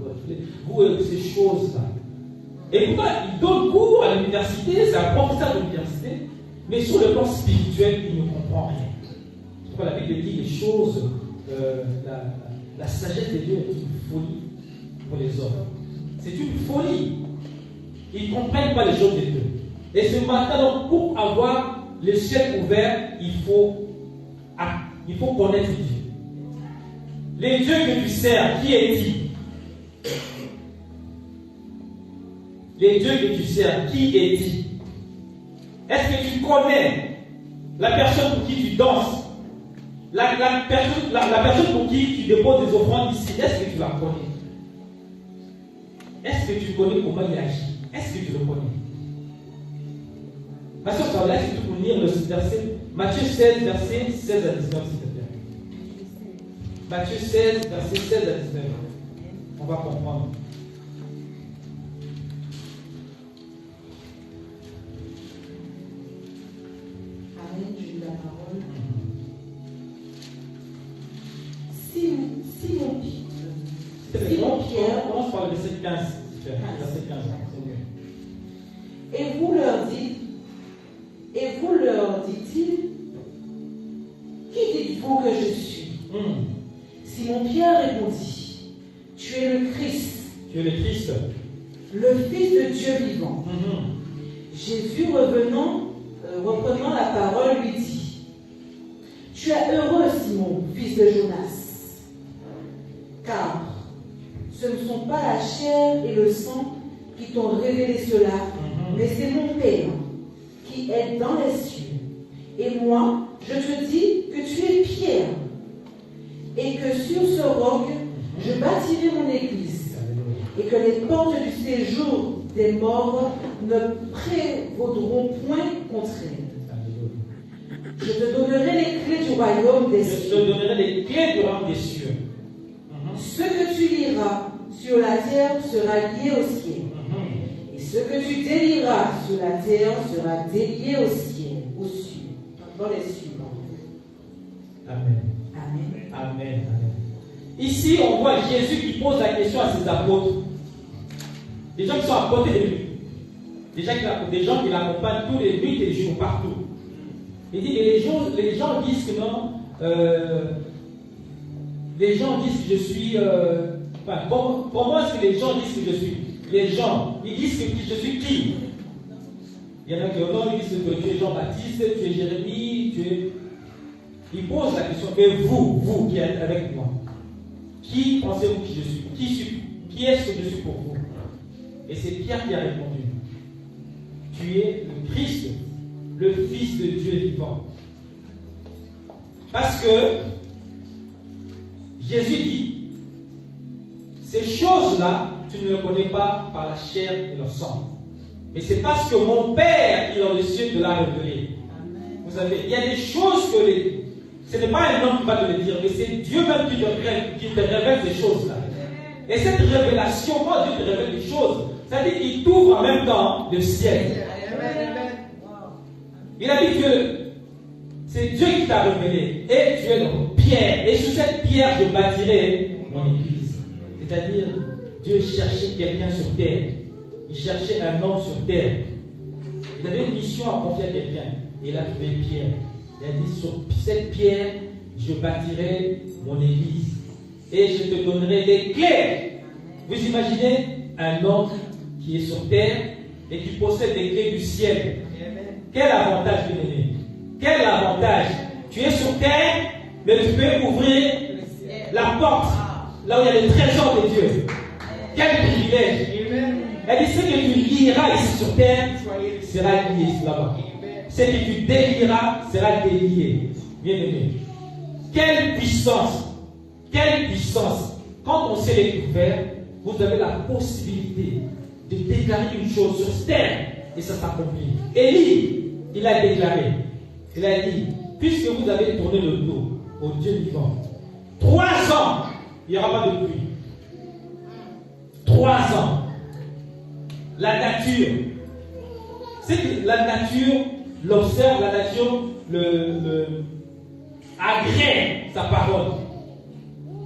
vous ces choses-là. Et pourquoi il donne cours à l'université, c'est un professeur de l'université, mais sur le plan spirituel, il ne comprend rien. Pourquoi la Bible dit les choses, la sagesse de Dieu est une folie pour les hommes. C'est une folie. Ils ne comprennent pas les choses de Dieu. Et ce matin, donc, pour avoir le ciel ouvert, il faut connaître Dieu. Les dieux que tu sers, qui est-il? Les dieux que tu sers, qui est-il? Est-ce que tu connais la personne pour qui tu danses? La personne pour qui tu déposes des offrandes ici, est-ce que tu la connais? Est-ce que tu connais comment il agit? Est-ce que tu le connais? Ma soeur Paula, est-ce que tu peux lire le verset Matthieu 16, verset 16 à 19, s'il te plaît. Matthieu 16, verset 16 à 19. On va comprendre. Amen, je lis la parole. Simon Pierre. On commence par le verset 15. Verset 15. Et vous leur dit-il, qui dites-vous que je suis? Simon Pierre répondit, tu es le Christ. Tu es le Christ. Le Fils de Dieu vivant. Jésus reprenant la parole lui dit, tu es heureux Simon, fils de Jonas, car ce ne sont pas la chair et le sang qui t'ont révélé cela, mais c'est mon Père qui est dans les cieux. Et moi, je te dis que tu es Pierre, et que sur ce roc, je bâtirai mon église, et que les portes du séjour des morts ne prévaudront point contre elle. Je te donnerai les clés du royaume des cieux. Je te donnerai les clés du royaume des cieux. Ce que tu liras sur la terre sera lié au ciel. Et ce que tu délieras sur la terre sera délié au ciel, aux cieux, dans les cieux. Amen. Amen. Amen. Ici, on voit Jésus qui pose la question à ses apôtres. Des gens qui sont à côté de lui. Des gens qui l'accompagnent tous les nuits et les jours, partout. Il dit, les gens disent que non. Les gens disent que je suis. Comment est-ce que les gens disent que je suis? Les gens, ils disent que je suis qui? Il y en a qui ils disent que tu es Jean-Baptiste, tu es Jérémie, tu es. Ils posent la question, mais vous qui êtes avec moi, qui pensez-vous que je suis? Qui est-ce que je suis pour vous? Et c'est Pierre qui a répondu. Tu es le Christ, le Fils de Dieu vivant. Parce que Jésus dit, ces choses-là, tu ne les connais pas par la chair et le sang. Mais c'est parce que mon Père qui est dans les cieux te l'a révélé. Vous savez, il y a des choses que Ce n'est pas un homme qui va te le dire, mais c'est Dieu même qui te révèle ces choses-là. Et cette révélation, quand Dieu te révèle des choses, c'est-à-dire qu'il t'ouvre en même temps le ciel. Il a dit que c'est Dieu qui t'a révélé. Et tu es donc pierre. Et sur cette pierre, je bâtirai mon église. C'est-à-dire, Dieu cherchait quelqu'un sur terre. Il cherchait un homme sur terre. Il avait une mission à confier à quelqu'un. Et il a trouvé Pierre. Il a dit, sur cette pierre, je bâtirai mon église. Et je te donnerai les clés. Vous imaginez un homme qui est sur terre et qui possède les clés du ciel. Quel avantage, bien-aimé? Quel avantage? Tu es sur terre, mais tu peux ouvrir la porte là où il y a les trésors de Dieu. Quel privilège! Elle dit, ce que tu lieras ici sur terre sera lié là-bas. Ce que tu délieras sera délié. Bien-aimé. Quelle puissance! Quelle puissance! Quand on s'est découvert, vous avez la possibilité de déclarer une chose sur terre et ça s'accomplit. Élie, il a déclaré, il a dit, puisque vous avez tourné le dos au Dieu vivant, 3 ans, il n'y aura pas de pluie. 3 ans. La nature, c'est que la nature l'observe, la nature agrée sa parole.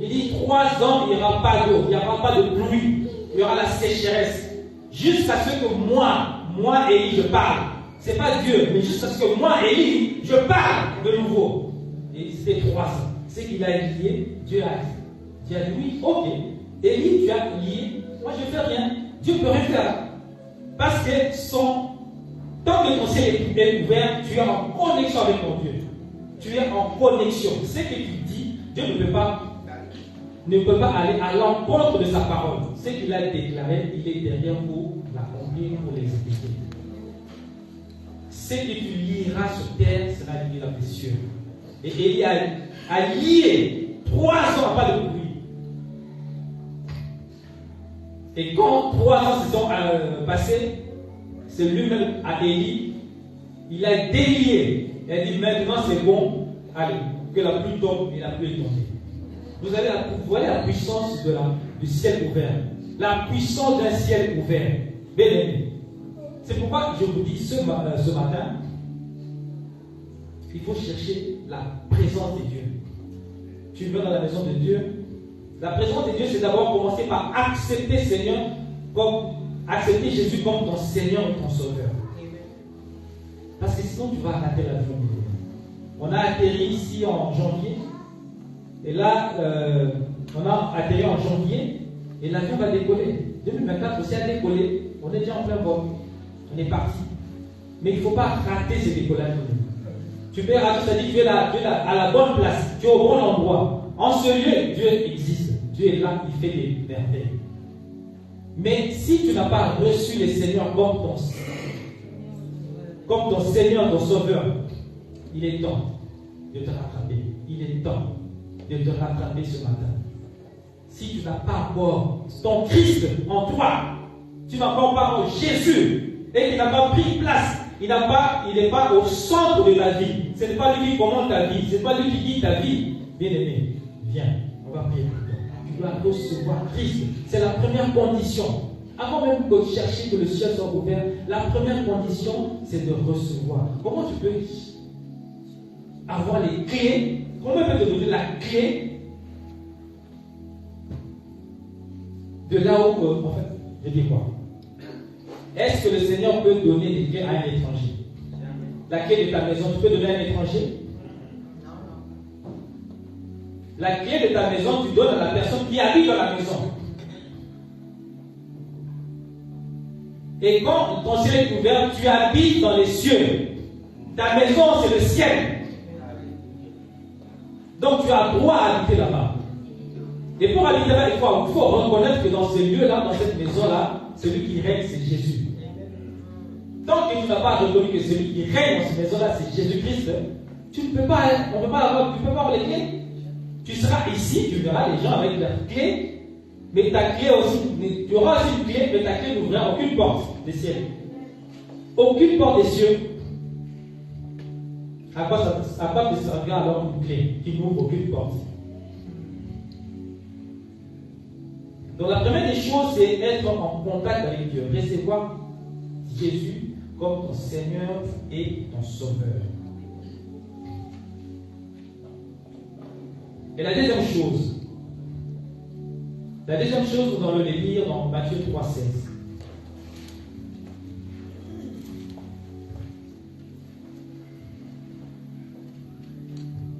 Il dit 3 ans, il n'y aura pas d'eau, il n'y aura pas de pluie, il y aura la sécheresse. Jusqu'à ce que moi, Élie, je parle. Ce n'est pas Dieu, mais jusqu'à ce que moi, Élie, je parle de nouveau. Et c'était 3 ans. C'est qu'il a lié, Dieu a dit oui, ok. Élie, tu as lié, moi je ne fais rien. Dieu ne peut rien faire. Parce que tant que ton ciel est ouvert, tu es en connexion avec ton Dieu. Tu es en connexion. Ce que tu dis, Dieu ne peut pas aller à l'encontre de sa parole. Ce qu'il a déclaré, il est derrière pour l'accomplir, pour l'exécuter. Ce que tu lieras sur terre sera lié dans les cieux. Et Élie a lié 3 ans, pas de pluie. Et quand 3 ans se sont passés, c'est lui-même à Élie, il a délié. Il a dit maintenant c'est bon, allez, que la pluie tombe, et la pluie est tombée. Vous voyez la puissance du ciel ouvert. La puissance d'un ciel ouvert. Bien aimé. C'est pourquoi je vous dis ce matin, il faut chercher la présence de Dieu. Tu veux dans la maison de Dieu. La présence de Dieu, c'est d'abord commencer par accepter Jésus comme ton Seigneur et ton Sauveur. Parce que sinon, tu vas rater l'avion. On a atterri ici en janvier. Et là, on a atterri en janvier. Et l'avion va décoller. 2024 aussi a décollé. On est déjà en plein vol. On est parti. Mais il ne faut pas rater ce décollage. Tu peux rater, c'est-à-dire que tu es à la bonne place. Tu es au bon endroit. En ce lieu, Dieu existe. Dieu est là, il fait des merveilles. Mais si tu n'as pas reçu le Seigneur comme ton Seigneur, ton Sauveur, il est temps de te rattraper. Il est temps de te rattraper ce matin. Si tu n'as pas encore ton Christ en toi, tu n'as pas encore Jésus et qu'il n'a pas pris place, il n'est pas au centre de ta vie. Ce n'est pas lui qui commande ta vie, ce n'est pas lui qui guide ta vie. Bien-aimé, viens, on va prier pour toi. Tu dois recevoir Christ. C'est la première condition. Avant même de chercher que le ciel soit ouvert, la première condition, c'est de recevoir. Comment tu peux avoir les clés? Comment peut te donner la clé de là où, en fait, je dis quoi? Est-ce que le Seigneur peut donner des clés à un étranger? La clé de ta maison, tu peux donner à un étranger? La clé de ta maison, tu donnes à la personne qui habite dans la maison. Et quand ton ciel est ouvert, tu habites dans les cieux. Ta maison, c'est le ciel. Donc tu as droit à habiter là-bas. Et pour habiter là, il faut reconnaître que dans ce lieu-là, dans cette maison-là, celui qui règne, c'est Jésus. Tant que tu n'as pas reconnu que celui qui règne dans cette maison-là, c'est Jésus-Christ, tu ne peux pas, tu peux pas avoir les clés. Tu seras ici, tu verras les gens avec leurs clés, mais ta clé aussi, tu auras aussi une clé, mais ta clé n'ouvrira aucune porte des cieux. Aucune porte des cieux. À quoi te servira alors une clé qui n'ouvre aucune porte? Donc la première des choses, c'est être en contact avec Dieu, recevoir Jésus comme ton Seigneur et ton Sauveur. Et la deuxième chose, nous allons le lire dans Matthieu 3,16.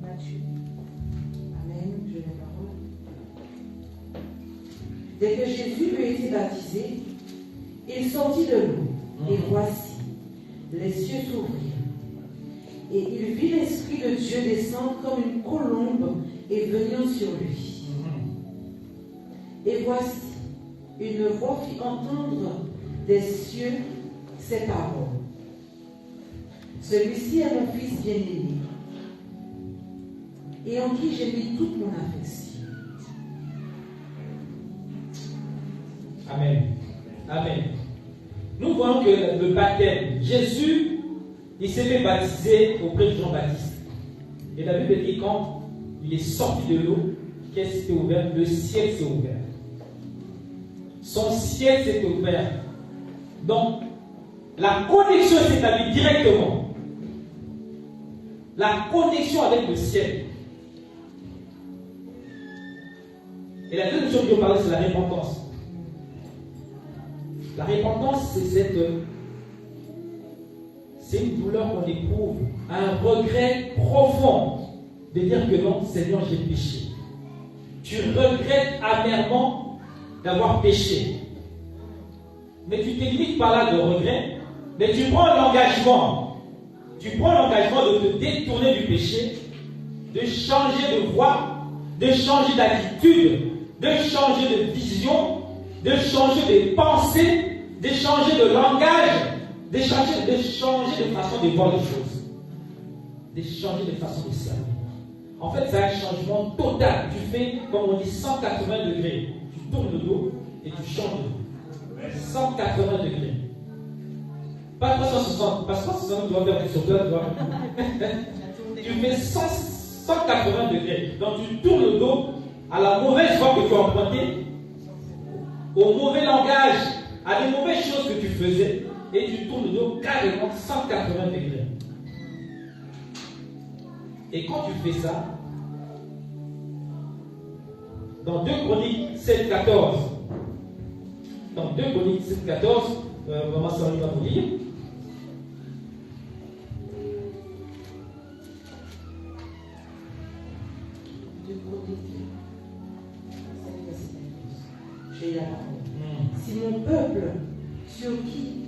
Matthieu. Amen, je la parole. Dès que Jésus eut été baptisé, il sortit de l'eau, et voici, les cieux s'ouvrirent, et il vit l'Esprit de Dieu descendre comme une colombe et venir sur lui. Et voici, une voix fit entendre des cieux ces paroles. Celui-ci est mon Fils bien-aimé, et en qui j'ai mis toute mon affection. Amen. Amen. Nous voyons que le baptême, Jésus, il s'est fait baptiser auprès de Jean-Baptiste. Et la Bible dit quand il est sorti de l'eau, qu'est-ce qui s'est ouvert? Le ciel s'est ouvert. Son ciel s'est ouvert. Donc, la connexion s'est établie directement. La connexion avec le ciel. Et la deuxième chose que je veux parler, c'est la repentance. La repentance, c'est une douleur qu'on éprouve, un regret profond de dire que non, Seigneur, j'ai péché. Tu regrettes amèrement d'avoir péché. Mais tu ne te limites pas là de regret, mais tu prends l'engagement. Tu prends l'engagement de te détourner du péché, de changer de voie, de changer d'attitude, de changer de vision, de changer de pensée, de changer de langage, de changer de façon de voir les choses, de changer de façon de servir. En fait, c'est un changement total. Tu fais, comme on dit, 180 degrés. Tu tournes le dos et tu changes de dos. 180 degrés. Pas 360. Parce que 360, tu dois faire sur toi, toi. Tu fais 180 degrés. Donc tu tournes le dos à la mauvaise voie que tu as empruntée, au mauvais langage, à des mauvaises choses que tu faisais, et tu tournes le dos carrément 180 degrés. Et quand tu fais ça, dans 2 Chroniques 7,14, dans 2 Chroniques 7,14, Maman Sori va vous lire. J'ai la parole. Si mon peuple, sur qui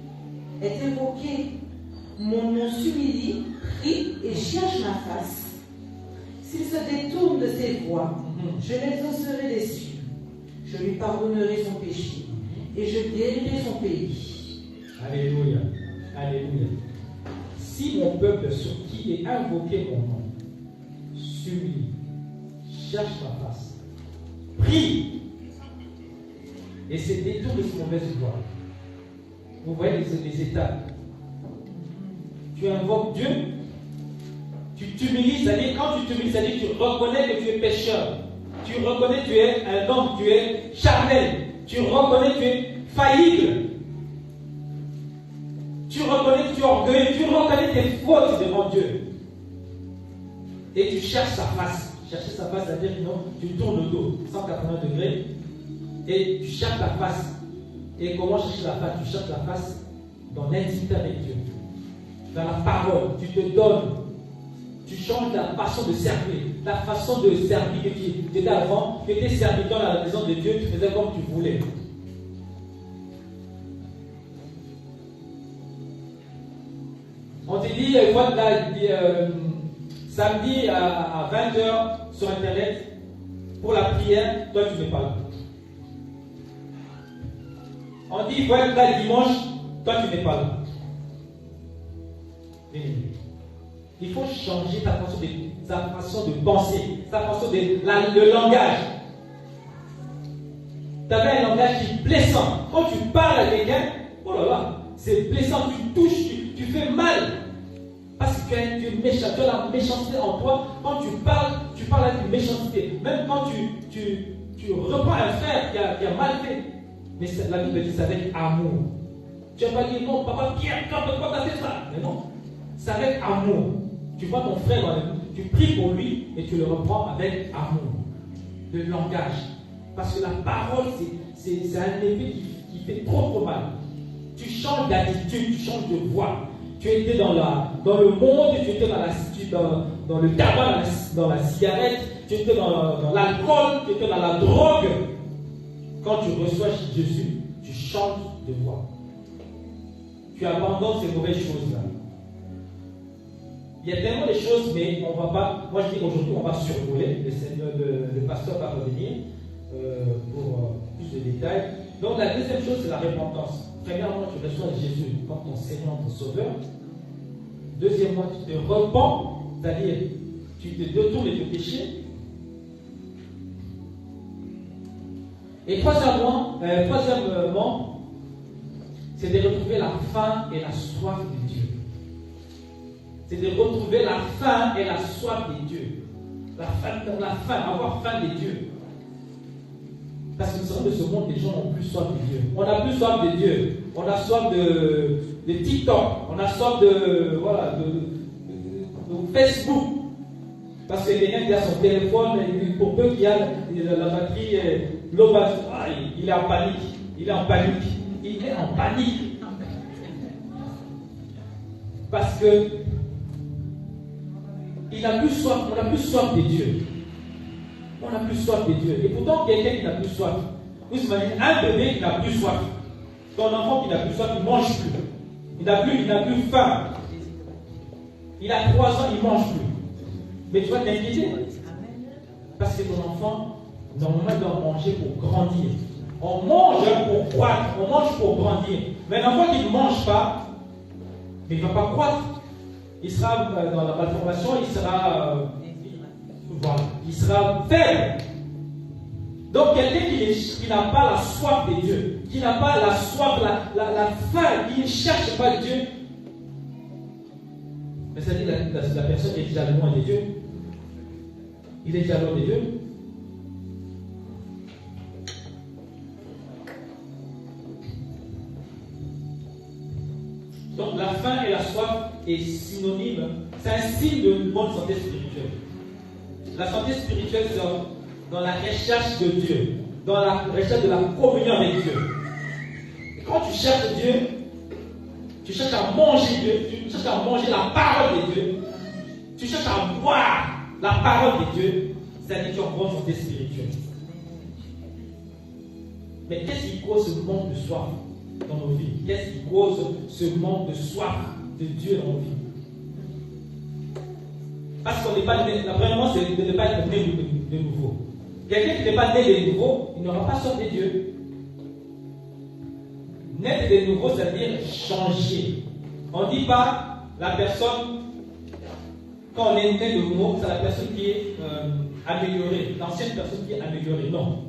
est invoqué mon nom, s'humilie, prie et cherche ma face, s'il se détourne de ses voies, je l'exaucerai des cieux, je lui pardonnerai son péché et je guérirai son pays. Alléluia. Alléluia. Si mon peuple sur qui est invoqué mon nom s'humilie, cherche ma face, prie et se détourne de ses mauvaises voies. Vous voyez les étapes. Tu invoques Dieu, tu t'humilies, c'est-à-dire quand tu t'humilies, c'est-à-dire que tu reconnais que tu es pécheur. Tu reconnais que tu es un homme, tu es charnel. Tu reconnais que tu es faillible. Tu reconnais que tu es orgueilleux. Tu reconnais tes fautes devant Dieu. Et tu cherches sa face. Chercher sa face, c'est-à-dire que non, tu tournes le dos 180 degrés et tu cherches la face. Et comment chercher la face? Tu cherches la face dans l'intimité avec Dieu. Dans la parole, tu te donnes. Tu changes la façon de servir. La façon de servir que tu étais avant, tu étais serviteur dans la maison de Dieu, tu faisais comme tu voulais. On te dit, samedi à 20h sur Internet, pour la prière, toi tu n'es pas là. On dit, il faut être là dimanche, toi tu n'es pas là. Il faut changer ta façon de penser, ta façon le langage. Tu avais un langage qui est blessant. Quand tu parles à quelqu'un, oh là là, c'est blessant, tu touches, tu fais mal. Parce que tu es méchant, tu as la méchanceté en toi. Quand tu parles avec une méchanceté. Même quand tu reprends un frère qui a mal fait. Mais la Bible dit ça avec amour. Tu vas pas dire non, papa Pierre, pourquoi tu as fait ça? Mais non, c'est avec amour. Tu vois ton frère dans le monde, tu pries pour lui et tu le reprends avec amour. Le langage. Parce que la parole, c'est un effet qui fait trop mal. Tu changes d'attitude, tu changes de voix. Tu étais dans le monde, tu étais dans le tabac, dans la cigarette, tu étais dans l'alcool, tu étais dans la drogue. Quand tu reçois Jésus, tu changes de voix. Tu abandonnes ces mauvaises choses-là. Il y a tellement de choses, mais on ne va pas. Moi, je dis aujourd'hui, on va survoler. Le pasteur va revenir pour plus de détails. Donc, la deuxième chose, c'est la repentance. Premièrement, tu reçois Jésus comme ton Seigneur, ton Sauveur. Deuxièmement, tu te repens, c'est-à-dire tu te détournes de tes péchés. Et troisièmement, c'est de retrouver la faim et la soif de Dieu. C'est de retrouver la faim et la soif de Dieu. La faim, avoir faim de Dieu. Parce que nous savons de ce monde, les gens n'ont plus soif de Dieu. On n'a plus soif de Dieu. On a soif de TikTok. On a soif de Facebook. Parce que quelqu'un qui a son téléphone, pour peu qu'il y a la batterie, il est en panique. Il est en panique. Il est en panique. Parce que on n'a plus soif de Dieu. On n'a plus soif de Dieu. Et pourtant, quelqu'un qui n'a plus soif, vous imaginez un bébé qui n'a plus soif, ton enfant qui n'a plus soif, il ne mange plus. Il n'a plus faim. Il a 3 ans, il ne mange plus. Mais tu vas t'inquiéter. Parce que ton enfant, normalement, doit manger pour grandir. On mange pour croître, on mange pour grandir. Mais un enfant qui ne mange pas, mais il ne va pas croître. Il sera dans la malformation, il sera faible. Donc quelqu'un qui n'a pas la soif de Dieu, qui n'a pas la soif, la faim, qui ne cherche pas Dieu, mais ça dit la personne est déjà loin de Dieu. Il est déjà loin de Dieu. Donc la faim et la soif est synonyme, c'est un signe de bonne santé spirituelle. La santé spirituelle, c'est dans la recherche de Dieu, dans la recherche de la communion avec Dieu. Et quand tu cherches Dieu, tu cherches à manger Dieu, tu cherches à manger la parole de Dieu, tu cherches à boire la parole de Dieu, c'est-à-dire que tu as une bonne santé spirituelle. Mais qu'est-ce qui cause ce manque de soif dans nos vies? Qu'est-ce qui cause ce manque de soif de Dieu dans nos vies? Parce qu'on n'est pas né, premièrement, c'est de ne pas être né de nouveau. Quelqu'un qui n'est pas né de nouveau, il n'aura pas soif de Dieu. Naître de nouveau, c'est-à-dire changer. On ne dit pas la personne, quand on est né de nouveau, c'est la personne qui est améliorée, l'ancienne personne qui est améliorée. Non.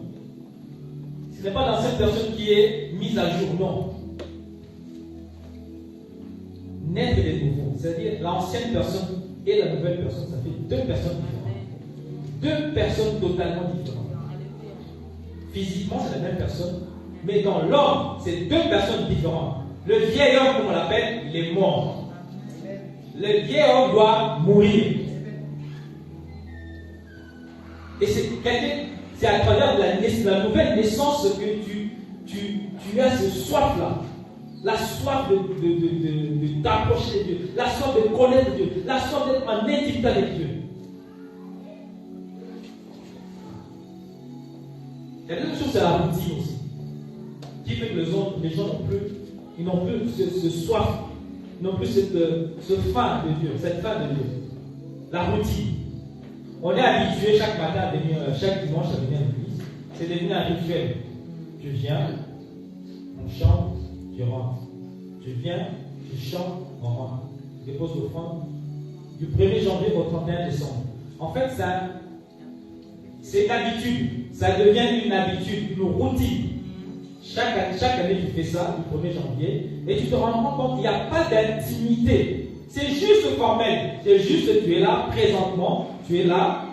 Ce n'est pas l'ancienne personne qui est mise à jour. Non. Naître de nouveau, c'est-à-dire l'ancienne personne et la nouvelle personne, ça fait 2 personnes différentes. 2 personnes totalement différentes. Physiquement, c'est la même personne, mais dans l'homme, c'est 2 personnes différentes. Le vieil homme, comme on l'appelle, il est mort. Le vieil homme doit mourir. Et c'est à travers la nouvelle naissance que tu as ce soif-là. La soif de t'approcher de Dieu, la soif de connaître Dieu, la soif d'être en intimité avec Dieu. La deuxième chose, c'est la routine aussi, qui fait que les gens n'ont plus ce soif, n'ont plus ce faim de Dieu, cette faim de Dieu. La routine. On est habitué chaque matin, chaque dimanche à venir à l'église. C'est devenu un rituel. Tu viens, on chante, tu rentres. Tu viens, tu chantes, on rentre. Tu déposes l'offrande du 1er janvier au 31 décembre. En fait, c'est une habitude. Ça devient une habitude, une routine. Chaque année, tu fais ça, du 1er janvier, et tu te rends compte qu'il n'y a pas d'intimité. C'est juste formel. C'est juste que tu es là présentement, tu es là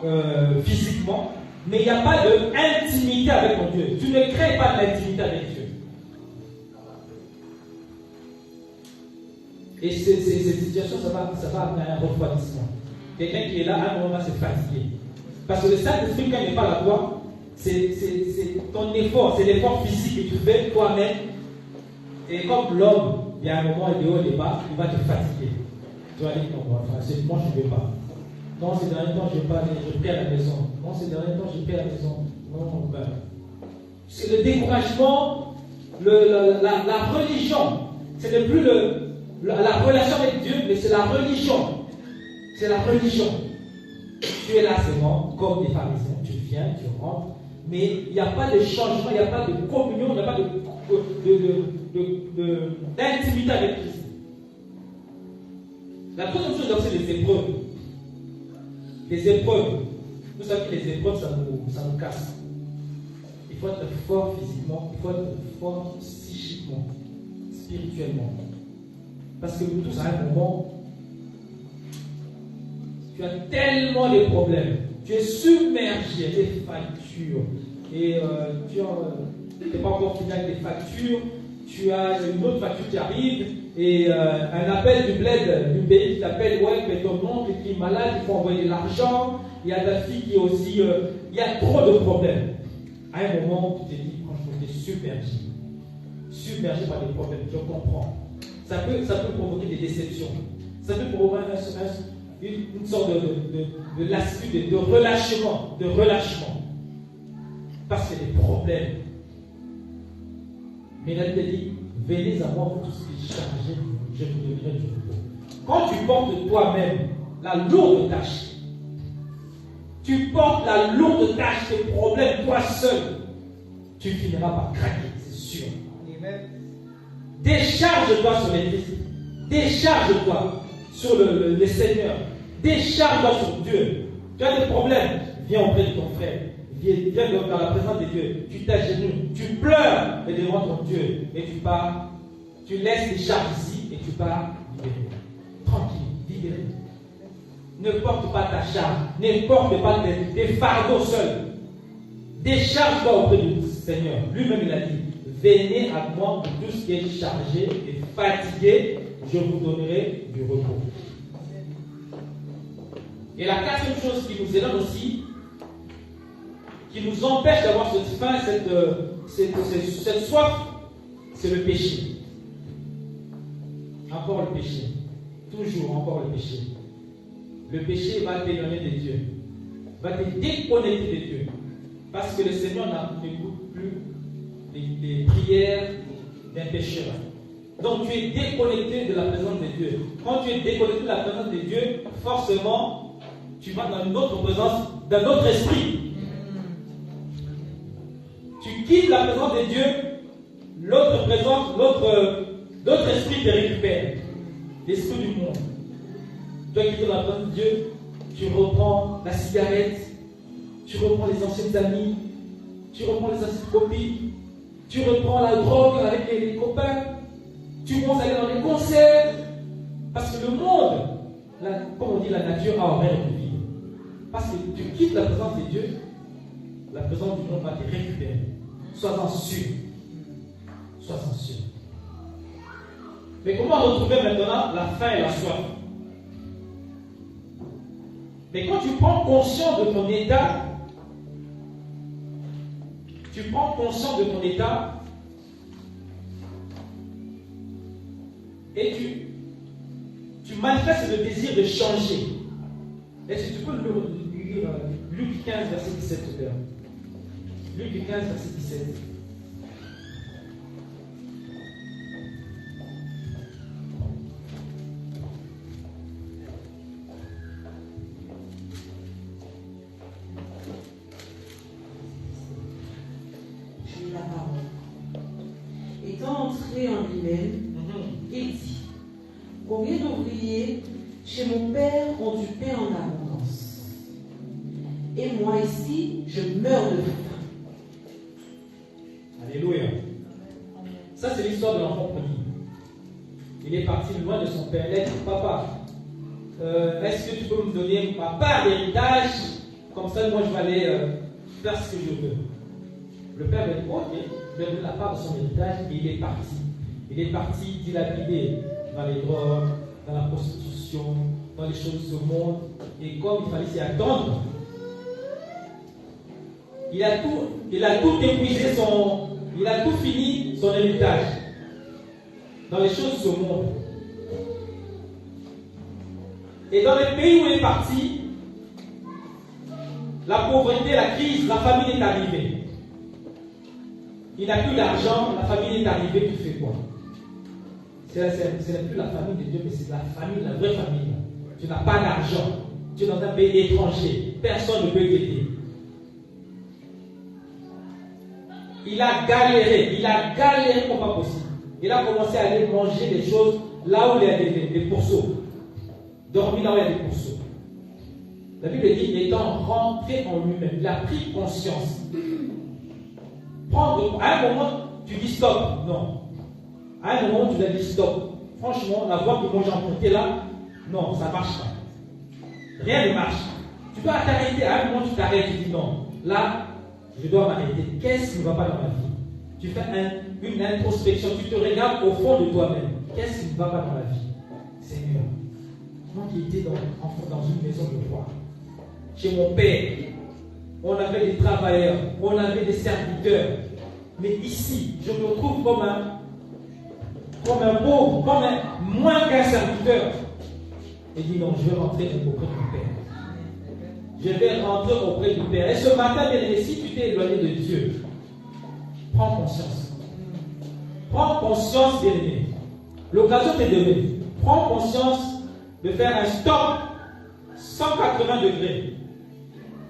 physiquement, mais il n'y a pas d'intimité avec ton Dieu. Tu ne crées pas d'intimité avec Dieu. Et cette situation, ça va amener un refroidissement. Quelqu'un qui est là, à un moment, va se fatiguer. Parce que le Saint-Esprit, quand il n'est pas là, toi, c'est ton effort, c'est l'effort physique que tu fais toi-même. Et comme l'homme, il y a un moment, il est haut et bas, il va te fatiguer. Tu vas dire, non, moi, je ne vais pas. Non, ces derniers temps, je vais pas aller, je prie à la maison. Non, ces derniers temps, je prie à la maison. Non, ben. C'est le découragement, la religion. Ce n'est plus la relation avec Dieu, mais c'est la religion. C'est la religion. Tu es là seulement, comme des pharisiens. Tu viens, tu rentres, mais il n'y a pas de changement, il n'y a pas de communion, il n'y a pas d'intimité avec Christ. La troisième chose, c'est les épreuves. Les épreuves. Vous savez que les épreuves, ça nous casse. Il faut être fort physiquement, il faut être fort psychiquement, spirituellement. Parce que nous tous, à un moment, tu as tellement de problèmes. Tu es submergé des factures. Et tu n'es pas encore fini avec des factures. Tu as une autre facture qui arrive. Et un appel du bled du pays qui t'appelle, ouais, mais ton oncle qui est malade, il faut envoyer de l'argent. Il y a ta fille qui est aussi. Il y a trop de problèmes. À un moment, tu te dis, franchement, tu es submergé. Submergé par des problèmes, je comprends. Ça peut provoquer des déceptions. Ça peut provoquer une sorte de lassitude, de relâchement. Parce qu'il y a des problèmes. Mais la Bible dit, venez à moi, vous tous qui êtes chargés, je vous donnerai du repos. Quand tu portes toi-même la lourde tâche, tu portes la lourde tâche, tes problèmes, toi seul, tu finiras par craquer, c'est sûr. Amen. Décharge-toi sur l'Église. Décharge-toi sur le Seigneur. Décharge-toi sur Dieu. Tu as des problèmes, viens auprès de ton frère. Viens dans la présence de Dieu. Tu t'agenouilles, tu pleures devant ton Dieu. Et tu pars, tu laisses les charges ici et tu pars libéré. Tranquille, libéré. Ne porte pas ta charge. Ne porte pas tes fardeaux seuls. Décharge-toi auprès du Seigneur. Lui-même, il a dit, venez à moi, vous tous qui êtes chargés et fatigués, je vous donnerai du repos. Et la quatrième chose qui nous éloigne aussi, qui nous empêche d'avoir cette faim, cette soif, c'est le péché. Encore le péché. Toujours encore le péché. Le péché va t'éloigner de Dieu. Va te déconnecter de Dieu. Parce que le Seigneur n'écoute plus les prières d'un pécheur. Donc tu es déconnecté de la présence de Dieu. Quand tu es déconnecté de la présence de Dieu, forcément, tu vas dans une autre présence, d'un autre esprit. Tu quittes la présence de Dieu, l'autre présence, l'autre esprit te récupère. L'esprit du monde. Tu as quitté la présence de Dieu, tu reprends la cigarette, tu reprends les anciennes amies, tu reprends les anciennes copines, tu reprends la drogue avec les copains, tu commences à aller dans les concerts, parce que le monde, comme on dit, la nature a horreur de vivre. Parce que tu quittes la présence de Dieu, la présence du monde va te récupérer. Sois-en sûr. Sois-en sûr. Mais comment retrouver maintenant la faim et la soif? Mais quand tu prends conscience de ton état, et tu manifestes le désir de changer. Est-ce que tu peux lire Luc 15, verset 17 tout à l'heure? Luc 15, verset 17. J'ai la parole. Étant entré en lui-même, il dit: combien d'ouvriers chez mon père ont du pain en abondance, et moi ici, je meurs de faim. Alléluia. Ça, c'est l'histoire de l'enfant prodigue. Il est parti loin de son père. Il a dit: papa, est-ce que tu peux me donner ma part d'héritage? Comme ça, moi, je vais aller faire ce que je veux. Le père lui dit, ok, je vais donner la part de son héritage, et il est parti. Il est parti dilapider dans les drogues, dans la prostitution, dans les choses de ce monde. Et comme il fallait s'y attendre, il a tout épuisé il a tout fini son héritage dans les choses de ce monde. Et dans les pays où il est parti, la pauvreté, la crise, la famine est arrivée. Il n'a plus d'argent, la famine est arrivée, tu fais quoi? Ce n'est plus la famille de Dieu, mais c'est la famille, la vraie famille. Tu n'as pas d'argent, tu es dans un pays étranger, personne ne peut t'aider. Il a galéré comme pas possible. Il a commencé à aller manger des choses là où il y a des pourceaux. Dormir là où il y a des pourceaux. La Bible dit, étant rentré en lui-même, il a pris conscience. À un moment, tu dis stop. Non. À un moment, tu dois dire stop. Franchement, la voie que moi j'ai empruntée là, non, ça ne marche pas. Rien ne marche. Tu dois t'arrêter. À un moment, tu t'arrêtes. Tu dis non. Là, je dois m'arrêter. Qu'est-ce qui ne va pas dans ma vie? Tu fais une introspection. Tu te regardes au fond de toi-même. Qu'est-ce qui ne va pas dans la vie? Seigneur, moi qui étais dans une maison de roi, chez mon père, on avait des travailleurs, on avait des serviteurs. Mais ici, je me retrouve comme un pauvre, moins qu'un serviteur. Et dit non, je vais rentrer auprès du Père. Je vais rentrer auprès du Père. Et ce matin, bien aimé, si tu t'es éloigné de Dieu, prends conscience. Prends conscience, bien aimé. L'occasion t'est donnée. Prends conscience de faire un stop 180 degrés.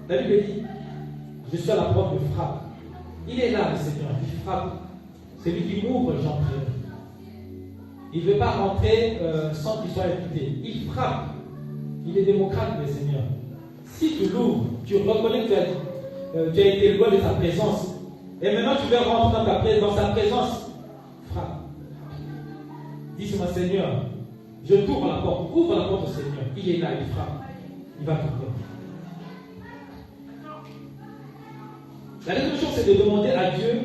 La Bible dit, je suis à la porte de frappe. Il est là, le Seigneur, il frappe. C'est lui qui m'ouvre, j'entre. Il ne veut pas rentrer sans qu'il soit écouté. Il frappe. Il est démocrate, le Seigneur. Si tu l'ouvres, tu reconnais que tu as été loin de sa présence. Et maintenant tu veux rentrer dans sa présence. Frappe. Dis-moi, Seigneur, je t'ouvre la porte. Ouvre la porte au Seigneur. Il est là, il frappe. Il va t'ouvrir. La deuxième chose, c'est de demander à Dieu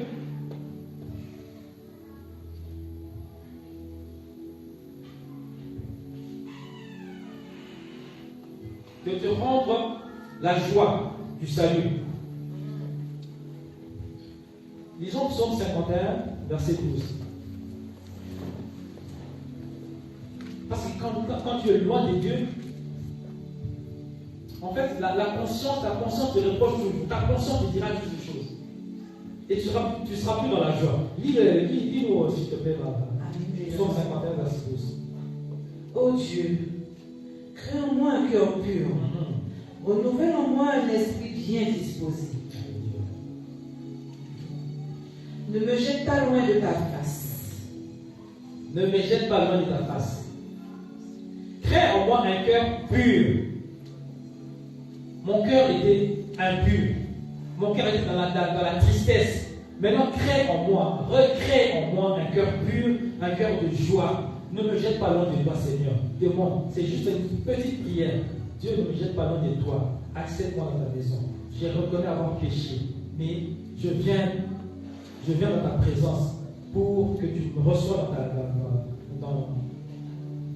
de te rendre la joie du salut. Lisons Psaume 51, verset 12. Parce que quand tu es loin de Dieu, en fait, la conscience te reproche toujours. Ta conscience te dira toutes les choses. Et tu seras plus dans la joie. Lis-nous, s'il te plaît, Psaume 51, verset 12. Ô Dieu, crée en moi un cœur pur. Renouvelle en moi un esprit bien disposé. Ne me jette pas loin de ta face. Ne me jette pas loin de ta face. Crée en moi un cœur pur. Mon cœur était impur. Mon cœur était dans la tristesse. Maintenant, crée en moi, recrée en moi un cœur pur, un cœur de joie. Ne me jette pas loin de toi, Seigneur. Demande, c'est juste une petite prière. Dieu, ne me jette pas loin de toi. Accepte-moi dans ta maison. Je reconnais avoir péché, mais je viens dans ta présence pour que tu me reçoives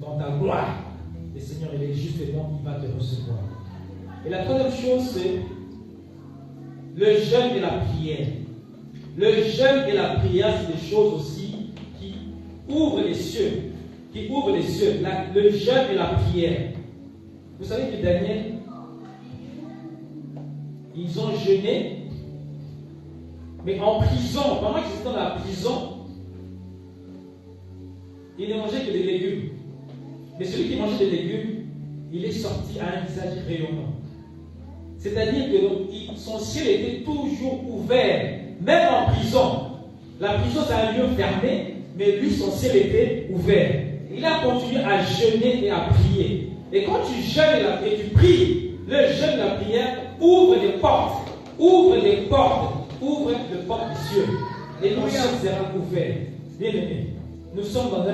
dans ta gloire. Le Seigneur, il est juste et bon, il va te recevoir. Et la troisième chose, c'est le jeûne et la prière. Le jeûne et la prière, c'est des choses aussi qui ouvrent les cieux. Le jeûne et la prière. Vous savez que Daniel, ils ont jeûné, mais en prison, pendant qu'ils étaient dans la prison, ils ne mangeaient que des légumes. Mais celui qui mangeait des légumes, il est sorti à un visage rayonnant. C'est-à-dire que son ciel était toujours ouvert, même en prison. La prison, c'est un lieu fermé, mais lui, son ciel était ouvert. Il a continué à jeûner et à prier. Et quand tu jeûnes et tu pries, le jeûne et la prière ouvre des portes, ouvre les portes des cieux. Et ton ciel sera ouvert. Bien aimé, nous sommes à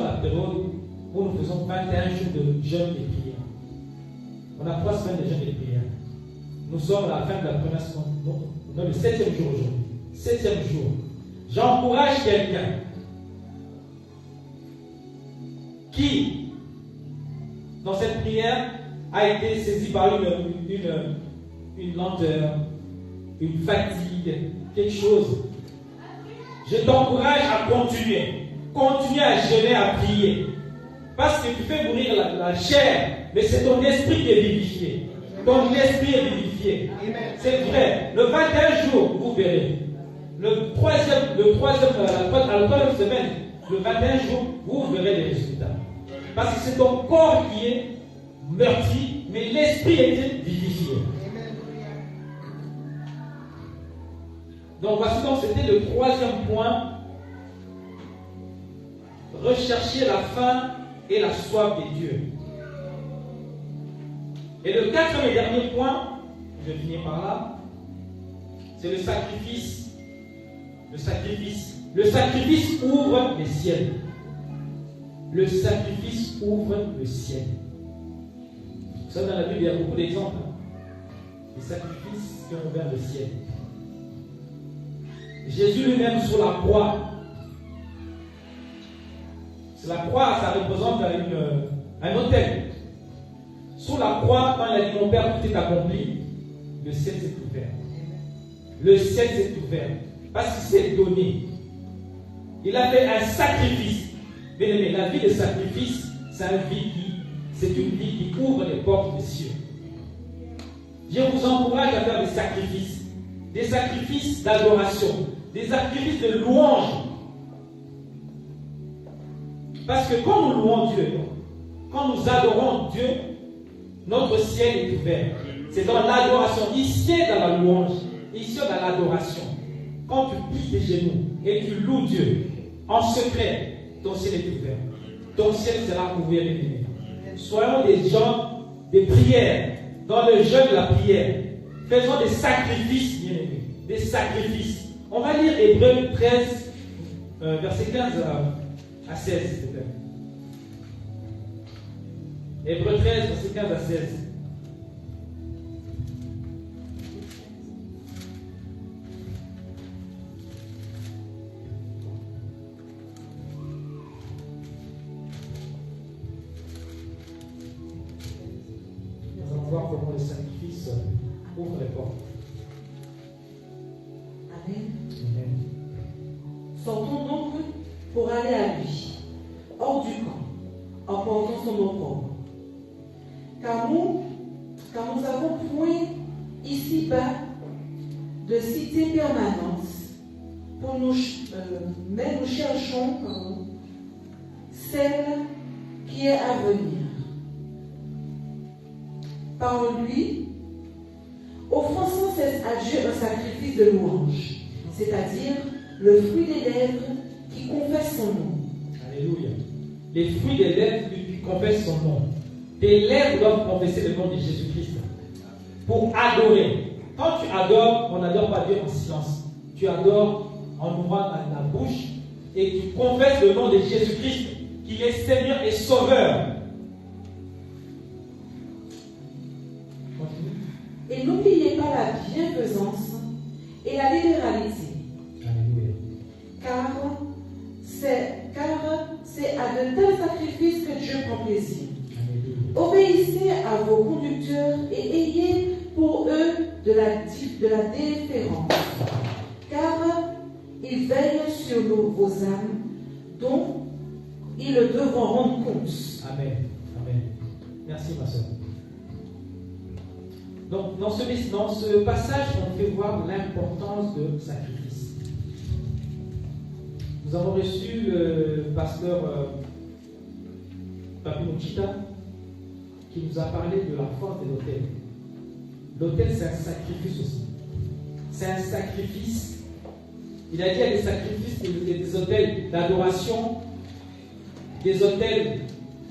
la période où nous faisons 21 jours de jeûne et prière. On a 3 semaines de jeûne et prière. Nous sommes à la fin de la première semaine. On est le 7e jour aujourd'hui. 16e jour. J'encourage quelqu'un qui, dans cette prière, a été saisi par une lenteur, une fatigue, quelque chose. Je t'encourage à continuer. Continuer à jeûner, à prier. Parce que tu fais mourir la chair, mais c'est ton esprit qui est vivifié. Ton esprit est vivifié. C'est vrai. Le 21 jours, vous verrez. À la troisième semaine, le 21 jours, vous verrez les résultats. Parce que c'est ton corps qui est meurtri, mais l'esprit était vivifié. Donc voici, donc c'était le 3e point. Rechercher la faim et la soif des dieux. Et le 4e et dernier point, je vais finir par là, c'est le sacrifice. Le sacrifice. Le sacrifice ouvre les ciels. Le sacrifice ouvre le ciel. Vous savez, dans la Bible, il y a beaucoup d'exemples. Les sacrifices qui ont ouvert le ciel. Jésus lui-même sur la croix. La croix, ça représente un autel. Sous la croix, quand il a dit mon Père, tout est accompli, le ciel s'est ouvert. Le ciel s'est ouvert. Parce qu'il s'est donné. Il a fait un sacrifice. Bien aimé, la vie de sacrifice, c'est une vie qui ouvre les portes des cieux. Je vous encourage à faire des sacrifices d'adoration, des sacrifices de louange. Parce que quand nous louons Dieu, quand nous adorons Dieu, notre ciel est ouvert. C'est dans l'adoration. Ici, dans la louange, ici, dans l'adoration. Quand tu plies tes genoux et tu loues Dieu, en secret, ton ciel est ouvert. Ton ciel sera ouvert. Soyons des gens de prière, dans le jeûne de la prière. Faisons des sacrifices, bien-aimés. Des sacrifices. On va lire Hébreux 13, verset 15 à 16, s'il vous plaît. Hébreux 13, verset 15 à 16. Nous allons voir comment les sacrifices ouvrent les portes. Amen. Amen. Sortons donc pour aller à lui, hors du camp, en portant son nom propre. Car nous avons point ici-bas de cité permanente, mais nous cherchons celle qui est à venir. Par lui, offrons sans cesse à Dieu un sacrifice de louange, c'est-à-dire le fruit des lèvres qui confesse son nom. Alléluia. Les fruits des lèvres qui confessent son nom. Tes lèvres doivent confesser le nom de Jésus-Christ. Pour adorer. Quand tu adores, on n'adore pas Dieu en silence. Tu adores en ouvrant la bouche et tu confesses le nom de Jésus-Christ, qui est Seigneur et Sauveur. Et n'oubliez pas la bienfaisance et la libéralité. Alléluia. Car c'est à de tels sacrifices que Dieu prend plaisir. Alléluia. Obéissez à vos conducteurs et ayez pour eux de la déférence, car ils veillent sur vos âmes, dont ils devront rendre compte. Amen. Amen. Merci, ma soeur. Donc, dans ce passage, on fait voir l'importance de sacrifice. Nous avons reçu le pasteur Papi Mouchita qui nous a parlé de la force de l'autel. L'autel, c'est un sacrifice aussi. C'est un sacrifice. Il a dit qu'il y a des sacrifices, des autels d'adoration, des autels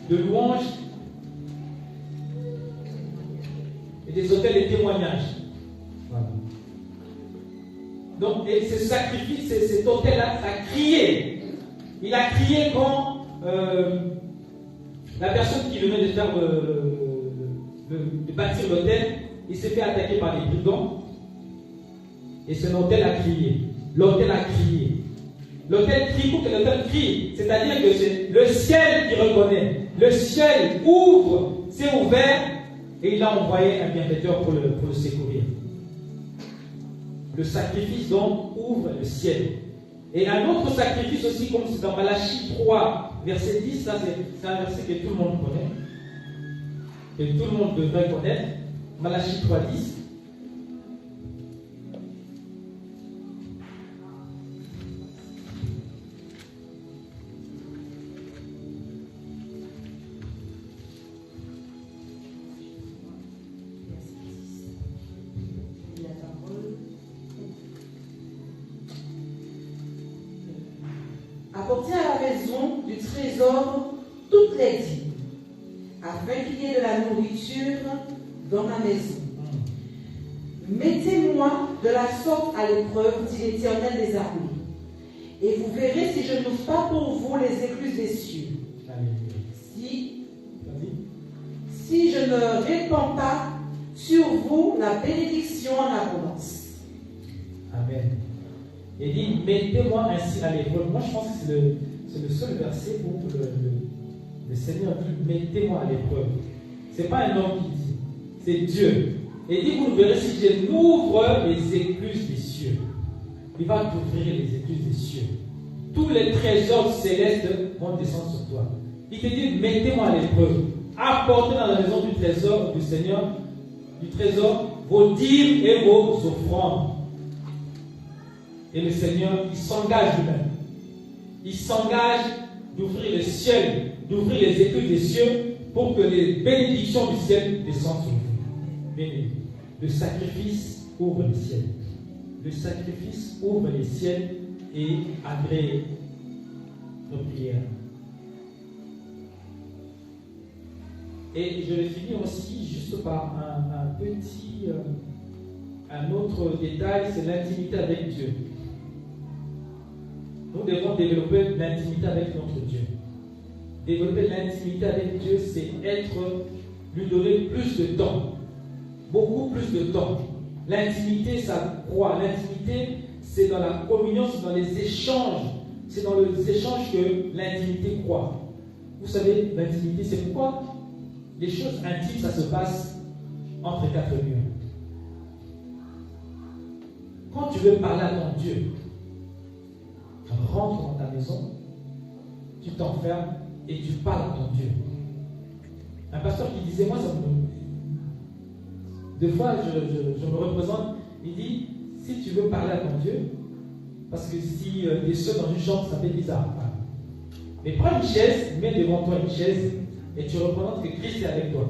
de louange et des autels de témoignage. Voilà. Donc, et ce sacrifice, cet autel-là, a crié. Il a crié quand La personne qui venait de faire de bâtir l'hôtel, il s'est fait attaquer par des brigands. Et son hôtel a crié. L'hôtel a crié. L'hôtel crie pour que l'hôtel crie. C'est-à-dire que c'est le ciel qui reconnaît. Le ciel ouvre, s'est ouvert, et il a envoyé un bienfaiteur pour le secourir. Le sacrifice donc ouvre le ciel. Et un autre sacrifice aussi, comme c'est dans Malachie 3, verset 10, ça c'est un verset que tout le monde connaît, que tout le monde devrait connaître. Malachie 3, 10. Apportez à la maison du trésor toutes les dîmes, afin qu'il y ait de la nourriture dans ma maison. Mettez-moi de la sorte à l'épreuve, dit l'Éternel des armées, et vous verrez si je n'ouvre pas pour vous les écluses des cieux. Si je ne répands pas sur vous la bénédiction en abondance. Amen. Et dit, mettez-moi ainsi à l'épreuve. Moi, je pense que c'est le seul verset où le Seigneur dit, mettez-moi à l'épreuve. Ce n'est pas un homme qui dit, c'est Dieu. Et dit, vous verrez si je n'ouvre les écluses des cieux. Il va t'ouvrir les écluses des cieux. Tous les trésors célestes vont descendre sur toi. Il te dit, mettez-moi à l'épreuve. Apportez dans la maison du trésor du Seigneur, du trésor, vos dîmes et vos offrandes. Et le Seigneur, il s'engage lui-même. Il s'engage d'ouvrir le ciel, d'ouvrir les écluses des cieux pour que les bénédictions du ciel descendent sur vous. Béni. Le sacrifice ouvre le ciel. Le sacrifice ouvre les ciels et agrée nos prières. Et je vais finir aussi juste par un autre détail, c'est l'intimité avec Dieu. Nous devons développer l'intimité avec notre Dieu. Développer l'intimité avec Dieu, c'est lui donner plus de temps. Beaucoup plus de temps. L'intimité, ça croît. L'intimité, c'est dans la communion, c'est dans les échanges. C'est dans les échanges que l'intimité croît. Vous savez, l'intimité, c'est pourquoi les choses intimes, ça se passe entre quatre murs. Quand tu veux parler à ton Dieu, rentre dans ta maison, tu t'enfermes et tu parles à ton Dieu. Un pasteur qui disait, moi, ça me... Deux fois, je me représente, il dit, si tu veux parler à ton Dieu, parce que si tu es seul dans une chambre, ça fait bizarre. Mais prends une chaise, mets devant toi une chaise, et tu représentes que Christ est avec toi.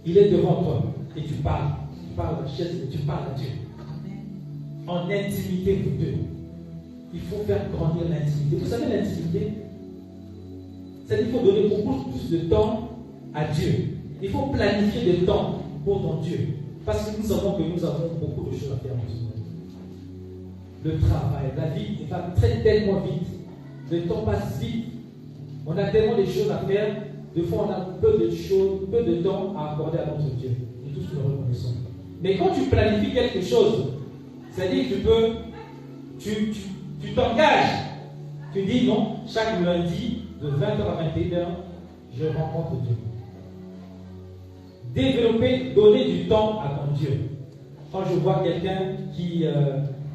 Il est devant toi, et tu parles. Tu parles à la chaise, et tu parles à Dieu. En intimité, vous deux. Il faut faire grandir l'intimité. Vous savez, l'intimité, c'est qu'il faut donner beaucoup plus de temps à Dieu. Il faut planifier du temps pour ton Dieu. Parce que nous savons que nous avons beaucoup de choses à faire en ce moment. Le travail, la vie va tellement vite. Le temps passe vite. On a tellement de choses à faire. Des fois, on a peu de temps à accorder à notre Dieu. Et tous nous le reconnaissons. Mais quand tu planifies quelque chose, c'est-à-dire que tu t'engages. Tu dis non, chaque lundi, de 20h à 21h, je rencontre Dieu. Développer, donner du temps à ton Dieu. Quand je vois quelqu'un qui,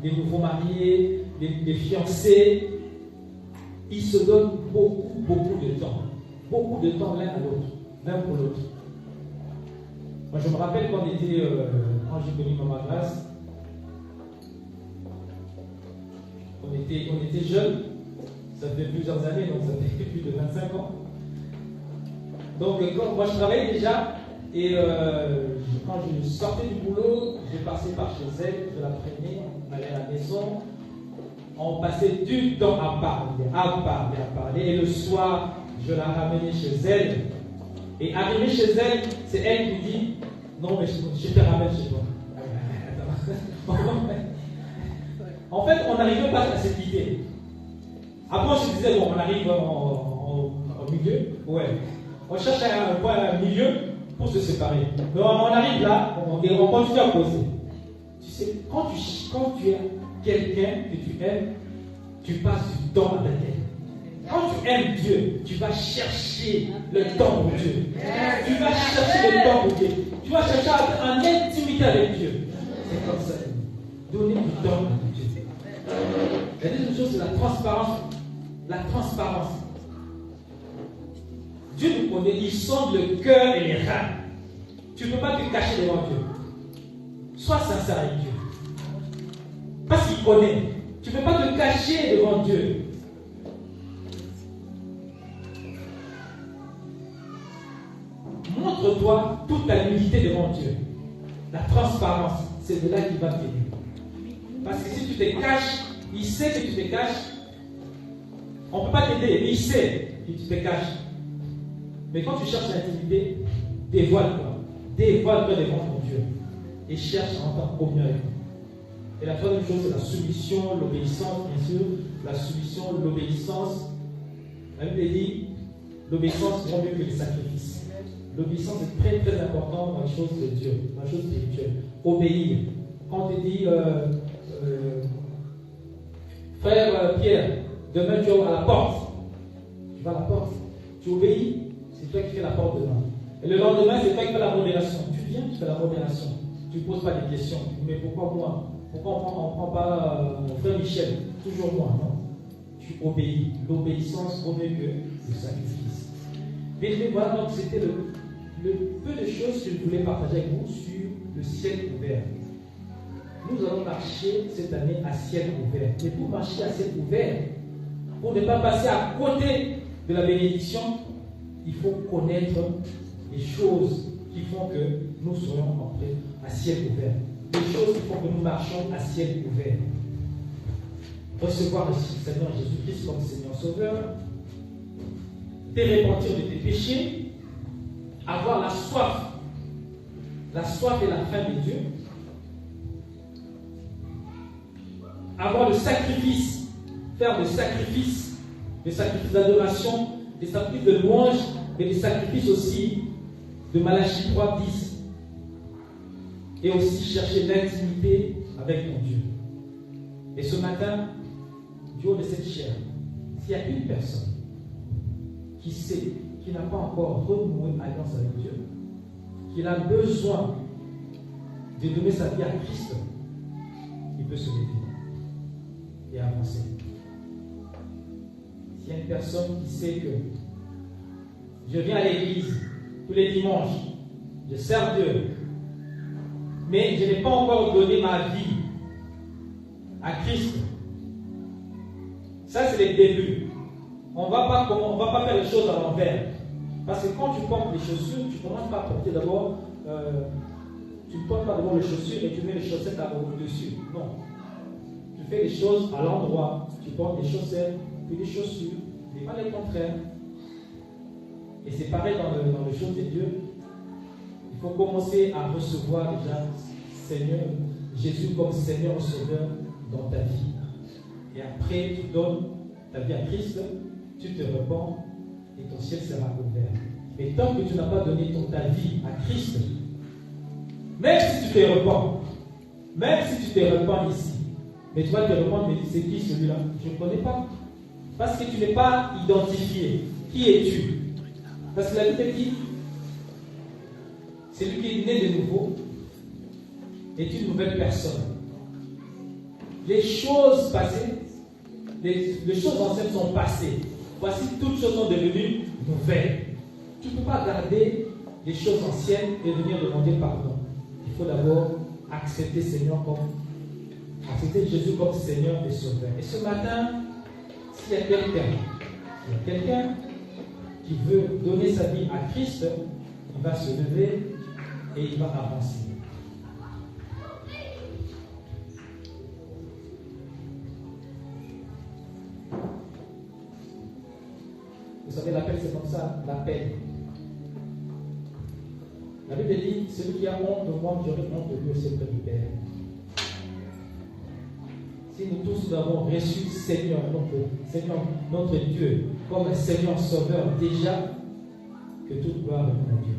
des nouveaux mariés, des fiancés, ils se donnent beaucoup de temps. Beaucoup de temps l'un à l'autre, l'un pour l'autre. Moi, je me rappelle quand j'ai connu Maman Grâce, on était jeunes, ça fait plusieurs années, donc ça fait plus de 25 ans. Donc, moi, je travaillais déjà, et quand je sortais du boulot, je passais par chez elle, je la prenais, on allait à la maison, on passait du temps à parler, et le soir, je la ramenais chez elle, et arrivé chez elle, c'est elle qui dit, non, mais je te ramène chez toi. En fait, on n'arrivait pas à cette idée. Après, on se disait, bon, on arrive au milieu. Ouais. On cherche un point, un milieu pour se séparer. Mais on arrive là, on continue à causer. Tu sais, quand tu es quelqu'un que tu aimes, tu passes du temps avec elle. Quand tu aimes Dieu, tu vas chercher le temps pour Dieu. Tu vas chercher le temps pour Dieu. Tu vas chercher en intimité avec Dieu. C'est comme ça. Donner du temps à Dieu. La deuxième chose, c'est la transparence. La transparence. Dieu nous connaît, il sonde le cœur et les reins. Tu ne peux pas te cacher devant Dieu. Sois sincère avec Dieu. Parce qu'il connaît. Tu ne peux pas te cacher devant Dieu. Montre-toi toute ta nudité devant Dieu. La transparence, c'est de là qu'il va t'aider. Parce que si tu te caches, il sait que tu te caches. On ne peut pas t'aider, mais il sait que tu te caches. Mais quand tu cherches l'intimité, dévoile-toi. Dévoile-toi devant ton Dieu. Et cherche à entendre communion avec lui. Et la troisième chose, c'est la soumission, l'obéissance, bien sûr. La soumission, l'obéissance. La Bible dit, l'obéissance vaut mieux que les sacrifices. L'obéissance est très très important dans les choses de Dieu, dans les choses spirituelles. Obéir. Quand on te dit, frère Pierre, demain tu vas à la porte. Tu vas à la porte. Tu obéis, c'est toi qui fais la porte demain. Et le lendemain, c'est toi qui fais la modération. Tu viens, tu fais la modération. Tu ne poses pas des questions. Mais pourquoi moi? Pourquoi on ne prend pas frère Michel? Toujours moi, non? Tu obéis. L'obéissance vaut mieux que le sacrifice. Mais voilà, donc c'était le peu de choses que je voulais partager avec vous sur le ciel ouvert. Nous allons marcher cette année à ciel ouvert. Mais pour marcher à ciel ouvert, pour ne pas passer à côté de la bénédiction, il faut connaître les choses qui font que nous serons entrés à ciel ouvert. Les choses qui font que nous marchons à ciel ouvert. Recevoir le Seigneur Jésus-Christ comme Seigneur Sauveur, te repentir de tes péchés, avoir la soif et la faim de Dieu, avoir le sacrifice, faire des sacrifices d'adoration, des sacrifices de louange, mais des sacrifices aussi de Malachie 3:10. Et aussi chercher l'intimité avec ton Dieu. Et ce matin, du haut de cette chair, s'il y a une personne qui sait, qui n'a pas encore renoué alliance avec Dieu, qu'il a besoin de donner sa vie à Christ, il peut se lever et avancer. S'il y a une personne qui sait que je viens à l'église tous les dimanches, je sers Dieu, mais je n'ai pas encore donné ma vie à Christ, ça c'est le début. On ne va pas faire les choses à l'envers. Parce que quand tu portes les chaussures, tu ne commences pas à porter d'abord, tu ne portes pas d'abord les chaussures et tu mets les chaussettes au-dessus. Non. Tu fais les choses à l'endroit. Tu portes des chaussettes, puis des chaussures, mais pas le contraire. Et c'est pareil dans les choses de Dieu. Il faut commencer à recevoir déjà Seigneur, Jésus comme Seigneur Sauveur dans ta vie. Et après, tu donnes ta vie à Christ, tu te repens et ton ciel sera ouvert. Mais tant que tu n'as pas donné ta vie à Christ, même si tu te repens, ici, mais tu vas te repens, mais c'est qui celui-là? Je ne connais pas. Parce que tu n'es pas identifié. Qui es-tu? Parce que la Bible dit, celui qui est né de nouveau est une nouvelle personne. Les choses passées, les choses anciennes sont passées. Voici, toutes choses sont devenues nouvelles. Tu ne peux pas garder les choses anciennes et venir demander pardon. Il faut d'abord accepter Jésus comme Seigneur et Sauveur. Et ce matin, s'il y a quelqu'un qui veut donner sa vie à Christ, il va se lever et il va avancer. Vous savez, l'appel, c'est comme ça, l'appel. La Bible dit, celui qui a honte de moi, j'aurai honte de lui aussi auprès du Père. Si nous tous avons reçu Seigneur, notre Dieu, comme un Seigneur Sauveur, déjà, Que toute gloire revienne à Dieu.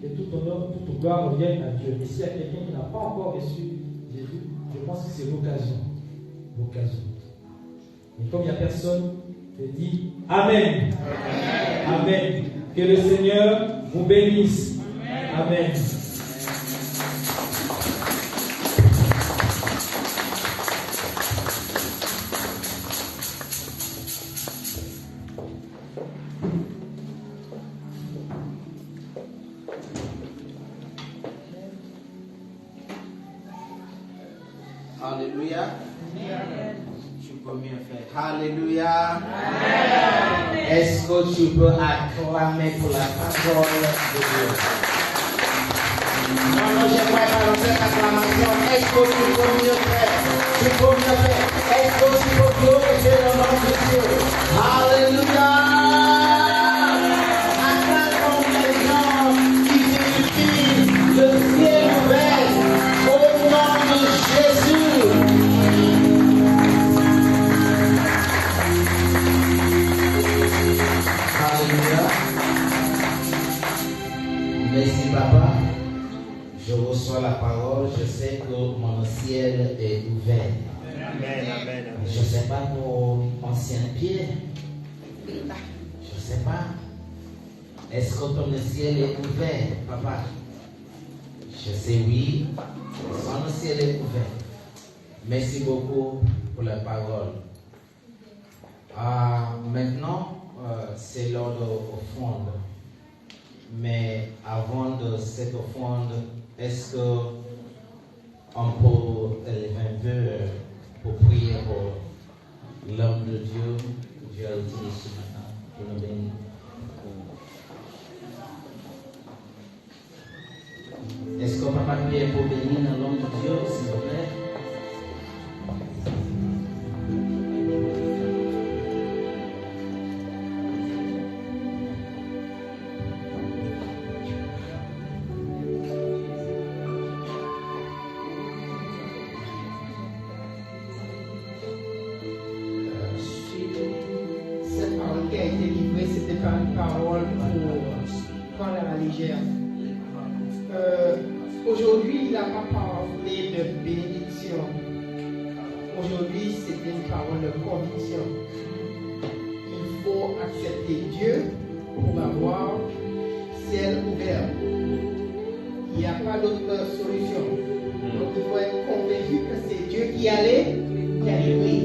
Que tout honneur, toute gloire revienne à Dieu. Et s'il y a quelqu'un qui n'a pas encore reçu Jésus, je pense que c'est l'occasion. L'occasion. Et comme il n'y a personne, je dis Amen. Amen. Amen. Que le Seigneur vous bénisse. Amen. Alléluia. Tu peux mieux faire. Alléluia. Est-ce que tu peux acclamer pour la parole de Dieu? Non, j'aimerais balancer l'acclamation. Est-ce que tu peux mieux faire? Tu peux mieux faire. Est-ce que tu peux glorifier le nom de Dieu? Alléluia. Acclamons les gens qui vérifient le ciel ouvert au nom de Jésus. Alléluia. Merci papa. Je reçois la parole. Je sais que mon ciel est ouvert. Amen, amen, amen. Je ne sais pas pour ancien pied. Je ne sais pas. Est-ce que ton ciel est ouvert, papa? Je sais oui. Mon ciel est ouvert. Merci beaucoup pour la parole. Maintenant, c'est l'heure d'offrande. Mais avant de cette offrande, est-ce qu'on peut élever un peu pour prier pour l'homme de Dieu? Dieu a utilisé ce matin pour nous bénir. Est-ce qu'on peut pas prier pour bénir l'homme de Dieu, s'il vous plaît? Cette parole qui a été livrée, c'était pas une parole pour prendre à la légère. Aujourd'hui, il n'a pas parlé de bénédiction. Aujourd'hui, c'est une parole de conviction. Il faut accepter Dieu pour avoir ciel ouvert. Il n'y a pas d'autre solution. Donc, il faut être convaincu que c'est Dieu qui allait oui.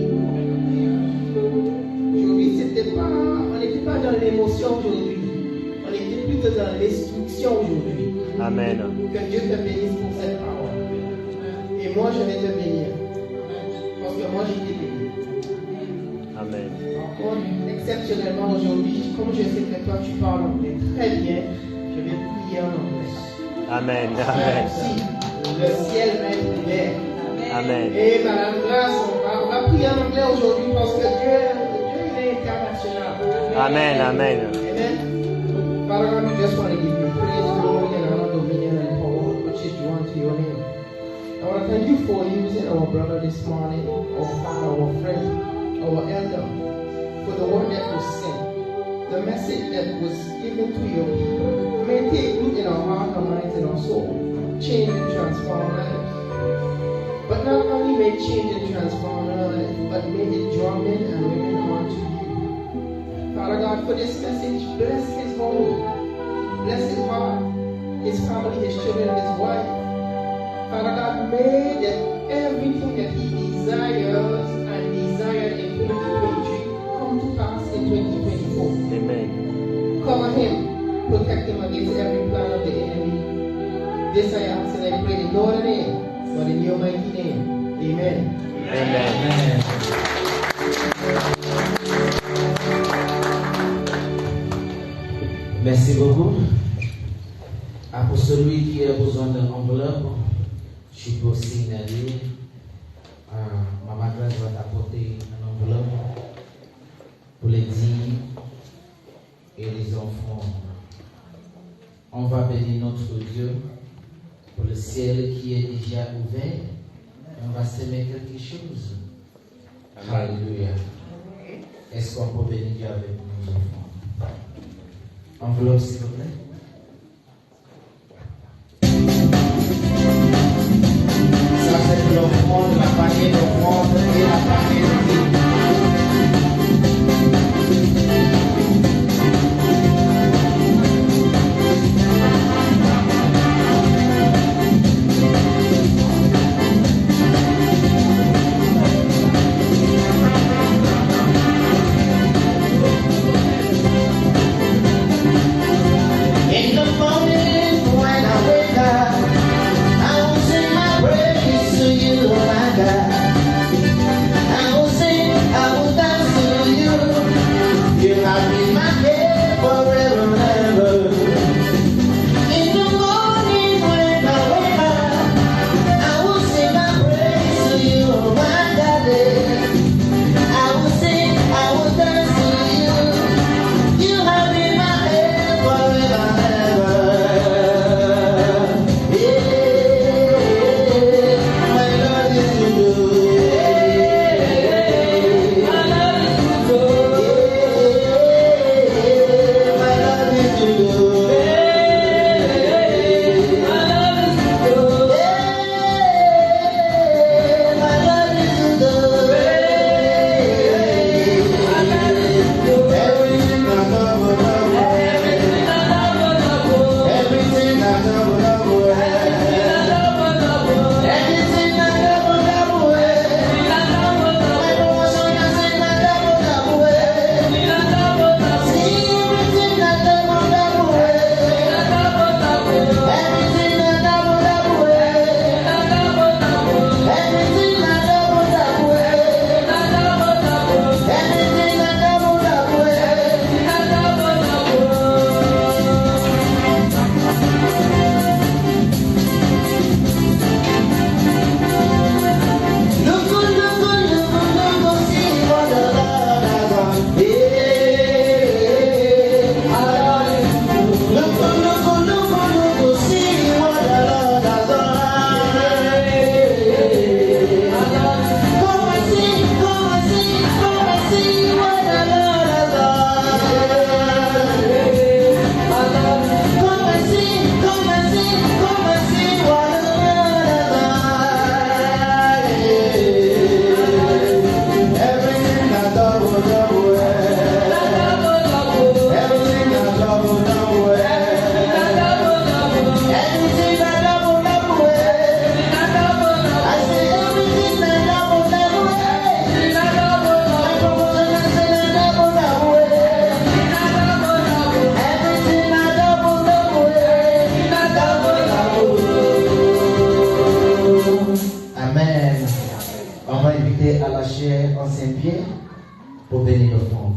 Aujourd'hui, on n'était pas dans l'émotion aujourd'hui. On était plutôt dans l'instruction aujourd'hui. Amen. Que Dieu te bénisse pour cette parole. Et moi, je vais te bénir. Parce que moi, j'ai été béni. Amen. Par contre, exceptionnellement aujourd'hui, comme je sais que toi, tu parles anglais très bien, je vais prier en anglais. Amen. Amen. Si le ciel est ouvert. Amen. Et Madame Grâce, on va prier en anglais aujourd'hui parce que Dieu il est international. Amen. Amen. Amen. Father God, we just want to give you praise, glory, and honor, dominion, and power, which is due unto your name. I want to thank you for using our brother this morning, our father, our friend, our elder, for the word that was sent, the message that was given to your people. May it take root in our heart, our minds, and our soul, change and transform lives. But not only may it change and transform our lives, but may it draw men and women unto you. Father God, for this message, bless his home, bless his heart, his family, his children, his wife. Father God, may that everything that he desires and desired in 2023 come to pass in 2024. Amen. Cover him, protect him against every plan of the enemy. This I ask and I pray in your name, but in your mighty name. Amen. Amen. Merci beaucoup. Pour celui qui a besoin d'une enveloppe, je peux signaler. Maman Grâce va t'apporter une enveloppe pour les dîmes et les enfants. On va bénir notre Dieu pour le ciel qui est déjà ouvert. Et on va s'aimer quelque chose. Alléluia. Est-ce qu'on peut bénir Dieu avec nos enfants? Enveloppe, s'il vous plaît. Ça, c'est l'offrande, la panier d'offrande et la panier de vie. In the morning when I wake up, I will sing my praise to you, my God. I will sing, I will dance to you. You have been my head forever and ever. In the morning when I wake up, I will sing my praise to you, my God. I will sing, I will dance to you. You have been my head forever and ever. My love is to you. My love is to you. My love is to you. My love is to you. My love is to you. Everything I love, everything I love, everything I love, my emotion I sing I love, see everything I love, everything I love, everything I Amen. On va inviter à lâcher en Saint-Pierre pour bénir l'offrande.